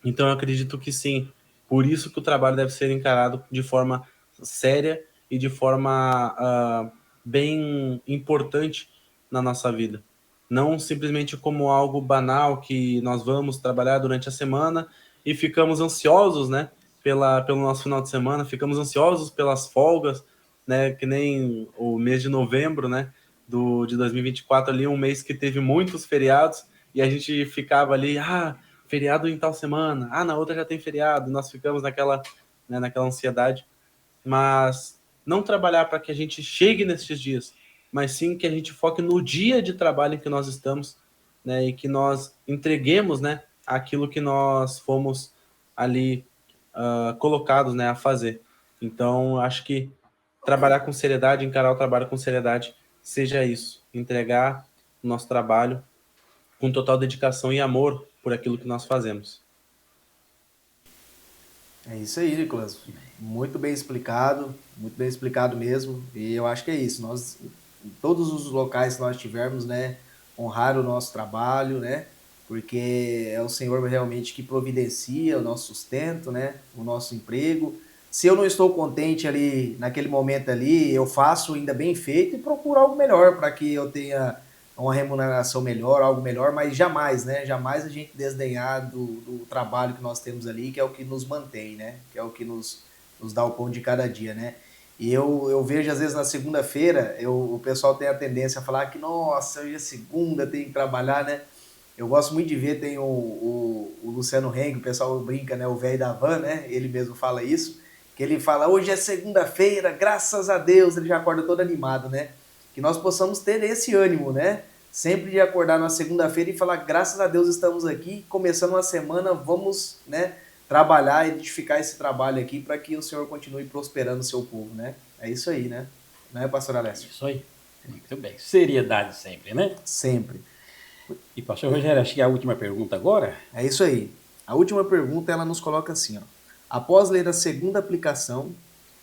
Então eu acredito que sim, por isso que o trabalho deve ser encarado de forma séria e de forma bem importante na nossa vida. Não simplesmente como algo banal que nós vamos trabalhar durante a semana e ficamos ansiosos, né, pelo nosso final de semana, ficamos ansiosos pelas folgas, né, que nem o mês de novembro, né, de 2024 ali, um mês que teve muitos feriados e a gente ficava ali, feriado em tal semana, na outra já tem feriado, nós ficamos naquela, né, naquela ansiedade, mas não trabalhar para que a gente chegue nesses dias, mas sim que a gente foque no dia de trabalho em que nós estamos, né, e que nós entreguemos, né, aquilo que nós fomos ali colocados, né, a fazer. Então, acho que trabalhar com seriedade, encarar o trabalho com seriedade, seja isso, entregar o nosso trabalho com total dedicação e amor por aquilo que nós fazemos. É isso aí, Nicolas. Muito bem explicado mesmo. E eu acho que é isso. Nós, em todos os locais que nós tivermos, né, honrar o nosso trabalho, né, porque é o Senhor realmente que providencia o nosso sustento, né, o nosso emprego. Se eu não estou contente ali naquele momento ali, eu faço ainda bem feito e procuro algo melhor para que eu tenha uma remuneração melhor, algo melhor, mas jamais, né? Jamais a gente desdenhar do trabalho que nós temos ali, que é o que nos mantém, né? Que é o que nos dá o pão de cada dia, né? E eu vejo, às vezes, na segunda-feira, o pessoal tem a tendência a falar que, nossa, hoje é segunda, tem que trabalhar, né? Eu gosto muito de ver, tem o Luciano Heng, o pessoal brinca, né? O velho da van, né? Ele mesmo fala isso, que ele fala, hoje é segunda-feira, graças a Deus, ele já acorda todo animado, né? Que nós possamos ter esse ânimo, né? Sempre de acordar na segunda-feira e falar, graças a Deus estamos aqui, começando uma semana, vamos, né, trabalhar, edificar esse trabalho aqui para que o Senhor continue prosperando o seu povo, né? É isso aí, né? Não é, pastor Alessio? Isso aí. Muito bem. Seriedade sempre, né? Sempre. E pastor Rogério, acho que é a última pergunta agora. É isso aí. A última pergunta, ela nos coloca assim, ó. Após ler a segunda aplicação,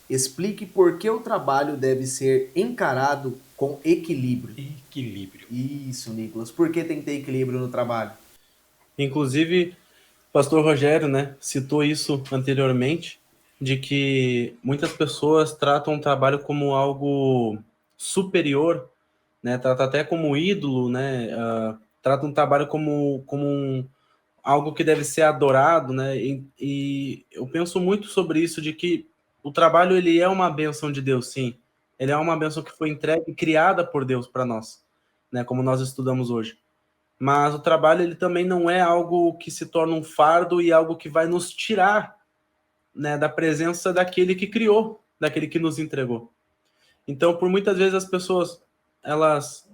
explique por que o trabalho deve ser encarado com equilíbrio. Equilíbrio. Isso, Nicolas. Por que tem que ter equilíbrio no trabalho? Inclusive, o pastor Rogério, né, citou isso anteriormente, de que muitas pessoas tratam o trabalho como algo superior, né, tratam até como ídolo, né, tratam o trabalho como algo que deve ser adorado, né, e eu penso muito sobre isso, de que o trabalho, ele é uma bênção de Deus, sim, ele é uma bênção que foi entregue e criada por Deus para nós, né, como nós estudamos hoje. Mas o trabalho, ele também não é algo que se torna um fardo e algo que vai nos tirar, né, da presença daquele que criou, daquele que nos entregou. Então, por muitas vezes as pessoas, elas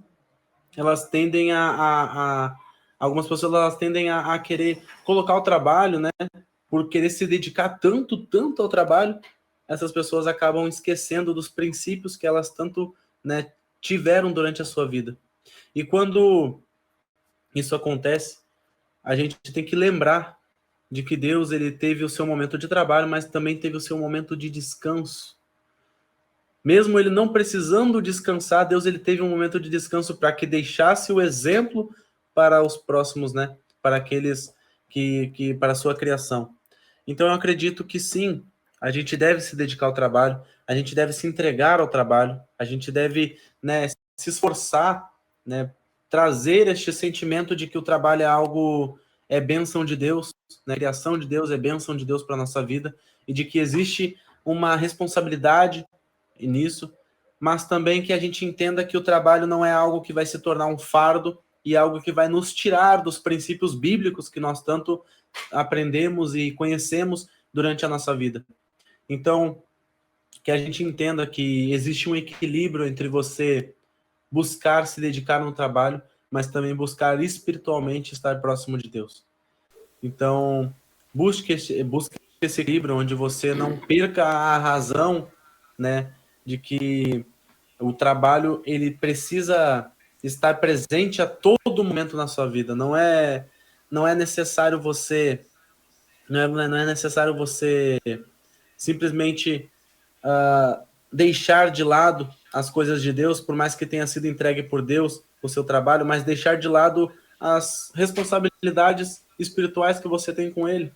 tendem algumas pessoas elas tendem a querer colocar o trabalho, né? Por querer se dedicar tanto ao trabalho, essas pessoas acabam esquecendo dos princípios que elas tanto, né, tiveram durante a sua vida. E quando isso acontece, a gente tem que lembrar de que Deus, ele teve o seu momento de trabalho, mas também teve o seu momento de descanso. Mesmo ele não precisando descansar, Deus, ele teve um momento de descanso para que deixasse o exemplo para os próximos, né? Para aqueles que para a sua criação. Então eu acredito que sim, a gente deve se dedicar ao trabalho, a gente deve se entregar ao trabalho, a gente deve, né, se esforçar, né, trazer este sentimento de que o trabalho é algo, é bênção de Deus, né, a criação de Deus é bênção de Deus para a nossa vida, e de que existe uma responsabilidade nisso, mas também que a gente entenda que o trabalho não é algo que vai se tornar um fardo e algo que vai nos tirar dos princípios bíblicos que nós tanto aprendemos e conhecemos durante a nossa vida. Então, que a gente entenda que existe um equilíbrio entre você buscar se dedicar no trabalho, mas também buscar espiritualmente estar próximo de Deus. Então, busque esse equilíbrio onde você não perca a razão, né, de que o trabalho ele precisa estar presente a todo momento na sua vida. Não é necessário você não é necessário você simplesmente deixar de lado as coisas de Deus, por mais que tenha sido entregue por Deus o seu trabalho, mas deixar de lado as responsabilidades espirituais que você tem com Ele.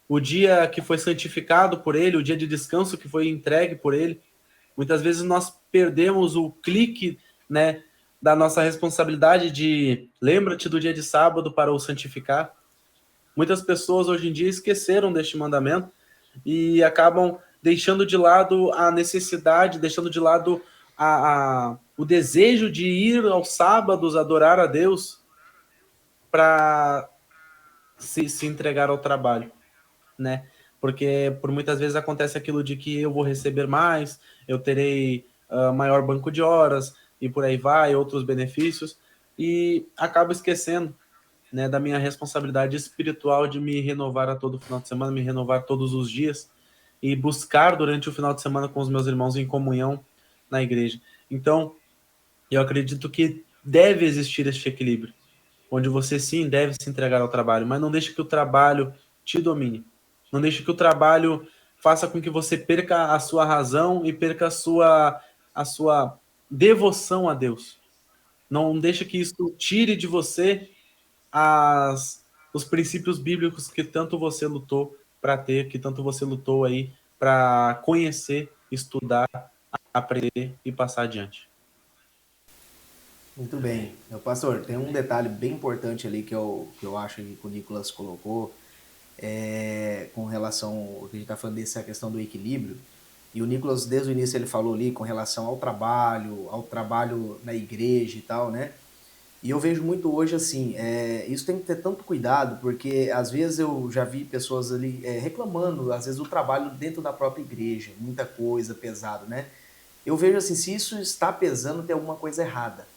O dia que foi santificado por Ele, o dia de descanso que foi entregue por Ele. Muitas vezes nós perdemos o clique, né, da nossa responsabilidade de lembra-te do dia de sábado para o santificar. Muitas pessoas hoje em dia esqueceram deste mandamento e acabam deixando de lado a necessidade, deixando de lado o desejo de ir aos sábados adorar a Deus para se entregar ao trabalho, né? Porque por muitas vezes acontece aquilo de que eu vou receber mais, eu terei maior banco de horas e por aí vai, outros benefícios, e acabo esquecendo, né, da minha responsabilidade espiritual de me renovar a todo final de semana, me renovar todos os dias e buscar durante o final de semana com os meus irmãos em comunhão na igreja. Então, eu acredito que deve existir este equilíbrio, onde você sim deve se entregar ao trabalho, mas não deixe que o trabalho te domine. Não deixe que o trabalho faça com que você perca a sua razão e perca a sua devoção a Deus. Não deixe que isso tire de você os princípios bíblicos que tanto você lutou para ter, que tanto você lutou aí para conhecer, estudar, aprender e passar adiante. Muito bem. Meu pastor, tem um detalhe bem importante ali que eu acho que o Nicolas colocou, com relação ao que a gente está falando dessa questão do equilíbrio. E o Nicolas, desde o início, ele falou ali com relação ao trabalho na igreja e tal, né? E eu vejo muito hoje assim, isso tem que ter tanto cuidado, porque às vezes eu já vi pessoas ali reclamando, às vezes, do trabalho dentro da própria igreja, muita coisa pesado, né? Eu vejo assim, se isso está pesando, tem alguma coisa errada.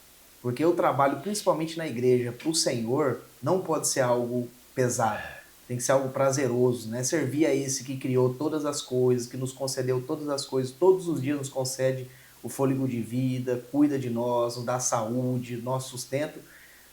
Porque o trabalho, principalmente na igreja, para o Senhor, não pode ser algo pesado. Tem que ser algo prazeroso, né? Servir a esse que criou todas as coisas, que nos concedeu todas as coisas, todos os dias nos concede o fôlego de vida, cuida de nós, nos dá saúde, nosso sustento.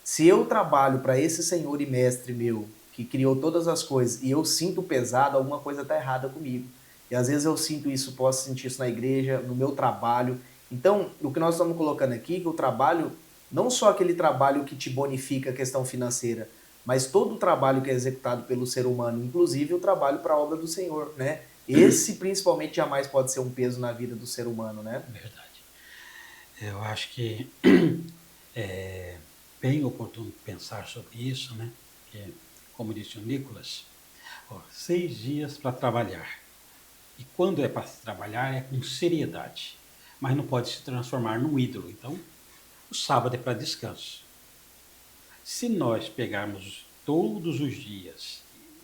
Se eu trabalho para esse Senhor e Mestre meu, que criou todas as coisas, e eu sinto pesado, alguma coisa está errada comigo. E às vezes eu sinto isso, posso sentir isso na igreja, no meu trabalho. Então, o que nós estamos colocando aqui, que o trabalho, não só aquele trabalho que te bonifica a questão financeira, mas todo o trabalho que é executado pelo ser humano, inclusive o trabalho para a obra do Senhor, né? Esse, principalmente, jamais pode ser um peso na vida do ser humano, né? Verdade. Eu acho que é bem oportuno pensar sobre isso, né? Porque, como disse o Nicolas, 6 dias para trabalhar. E quando é para se trabalhar é com seriedade, mas não pode se transformar num ídolo. Então, o sábado é para descanso. Se nós pegarmos todos os dias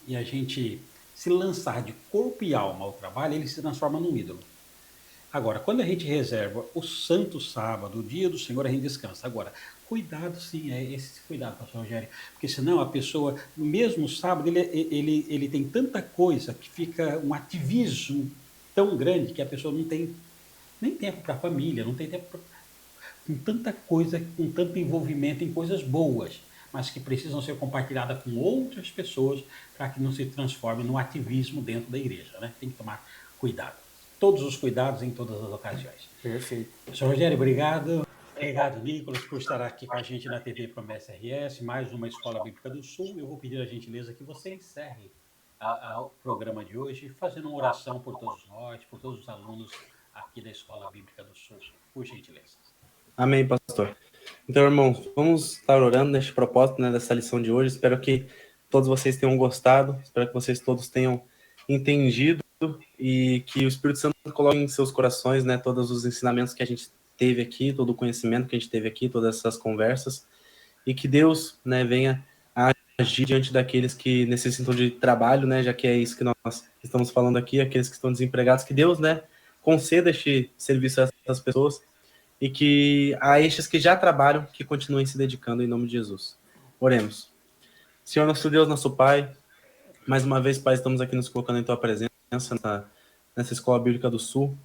e a gente se lançar de corpo e alma ao trabalho, ele se transforma num ídolo. Agora, quando a gente reserva o Santo Sábado, o dia do Senhor, a gente descansa. Agora, cuidado sim, é esse cuidado, pastor Rogério, porque senão a pessoa, mesmo sábado, ele tem tanta coisa que fica um ativismo tão grande que a pessoa não tem nem tempo para a família, não tem tempo com tanta coisa, com tanto envolvimento em coisas boas, mas que precisam ser compartilhadas com outras pessoas para que não se transforme num ativismo dentro da igreja, né? Tem que tomar cuidado. Todos os cuidados em todas as ocasiões. Perfeito. Sr. Rogério, obrigado. Obrigado, Nicolas, por estar aqui com a gente na TV Promessa RS, mais uma Escola Bíblica do Sul. Eu vou pedir a gentileza que você encerre o programa de hoje fazendo uma oração por todos nós, por todos os alunos aqui da Escola Bíblica do Sul. Por gentileza. Amém, pastor. Então, irmãos, vamos estar orando neste propósito, né, dessa lição de hoje. Espero que todos vocês tenham gostado, espero que vocês todos tenham entendido e que o Espírito Santo coloque em seus corações, né, todos os ensinamentos que a gente teve aqui, todo o conhecimento que a gente teve aqui, todas essas conversas, e que Deus, né, venha a agir diante daqueles que necessitam de trabalho, né, já que é isso que nós estamos falando aqui, aqueles que estão desempregados, que Deus, né, conceda este serviço a essas pessoas e que a estes que já trabalham, que continuem se dedicando em nome de Jesus. Oremos. Senhor, nosso Deus, nosso Pai, mais uma vez, Pai, estamos aqui nos colocando em Tua presença nessa Escola Bíblica do Sul.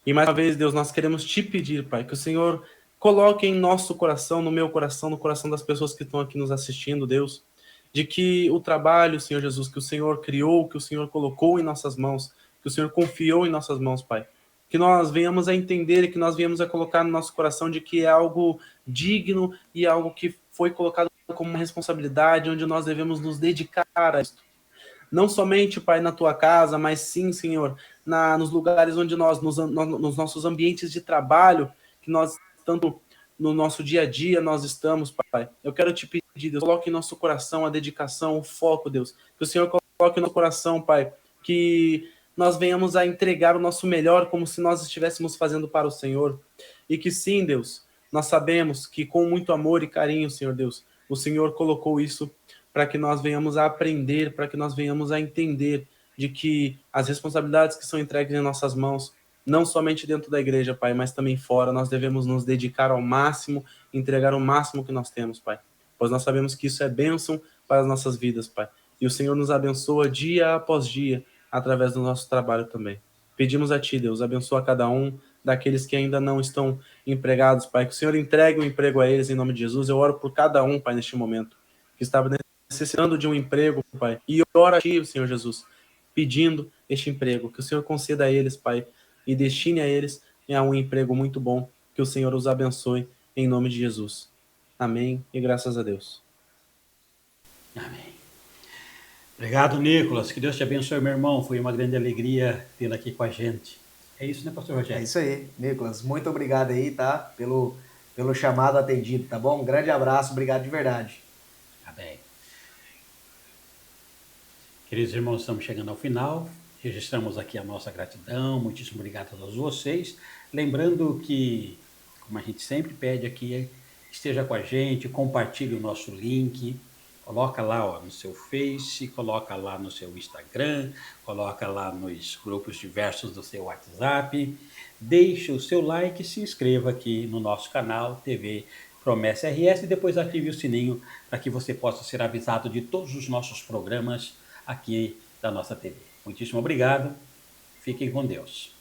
E mais uma vez, Deus, nós queremos te pedir, Pai, que o Senhor coloque em nosso coração, no meu coração, no coração das pessoas que estão aqui nos assistindo, Deus, de que o trabalho, Senhor Jesus, que o Senhor criou, que o Senhor colocou em nossas mãos, que o Senhor confiou em nossas mãos, Pai, que nós venhamos a entender e que nós venhamos a colocar no nosso coração de que é algo digno e algo que foi colocado como uma responsabilidade, onde nós devemos nos dedicar a isso. Não somente, Pai, na Tua casa, mas sim, Senhor, nos lugares onde nos nossos ambientes de trabalho, que nós, tanto no nosso dia a dia, nós estamos, Pai. Eu quero te pedir, Deus, coloque em nosso coração a dedicação, o foco, Deus. Que o Senhor coloque em nosso coração, Pai, que nós venhamos a entregar o nosso melhor como se nós estivéssemos fazendo para o Senhor. E que sim, Deus, nós sabemos que com muito amor e carinho, Senhor Deus, o Senhor colocou isso para que nós venhamos a aprender, para que nós venhamos a entender de que as responsabilidades que são entregues em nossas mãos, não somente dentro da igreja, Pai, mas também fora, nós devemos nos dedicar ao máximo, entregar o máximo que nós temos, Pai. Pois nós sabemos que isso é bênção para as nossas vidas, Pai. E o Senhor nos abençoa dia após dia, através do nosso trabalho também. Pedimos a Ti, Deus, abençoa cada um daqueles que ainda não estão empregados, Pai, que o Senhor entregue um emprego a eles em nome de Jesus. Eu oro por cada um, Pai, neste momento, que estava necessitando de um emprego, Pai, e oro a Ti, Senhor Jesus, pedindo este emprego, que o Senhor conceda a eles, Pai, e destine a eles a um emprego muito bom, que o Senhor os abençoe, em nome de Jesus. Amém, e graças a Deus. Amém. Obrigado, Nicolas. Que Deus te abençoe, meu irmão. Foi uma grande alegria tê-lo aqui com a gente. É isso, né, pastor Rogério? É isso aí, Nicolas. Muito obrigado aí, tá? Pelo chamado atendido, tá bom? Um grande abraço, obrigado de verdade. Amém. Queridos irmãos, estamos chegando ao final. Registramos aqui a nossa gratidão. Muitíssimo obrigado a todos vocês. Lembrando que, como a gente sempre pede aqui, esteja com a gente, compartilhe o nosso link. Coloca lá no seu Face, coloca lá no seu Instagram, coloca lá nos grupos diversos do seu WhatsApp. Deixe o seu like e se inscreva aqui no nosso canal TV Promessa RS e depois ative o sininho para que você possa ser avisado de todos os nossos programas aqui da nossa TV. Muitíssimo obrigado. Fiquem com Deus.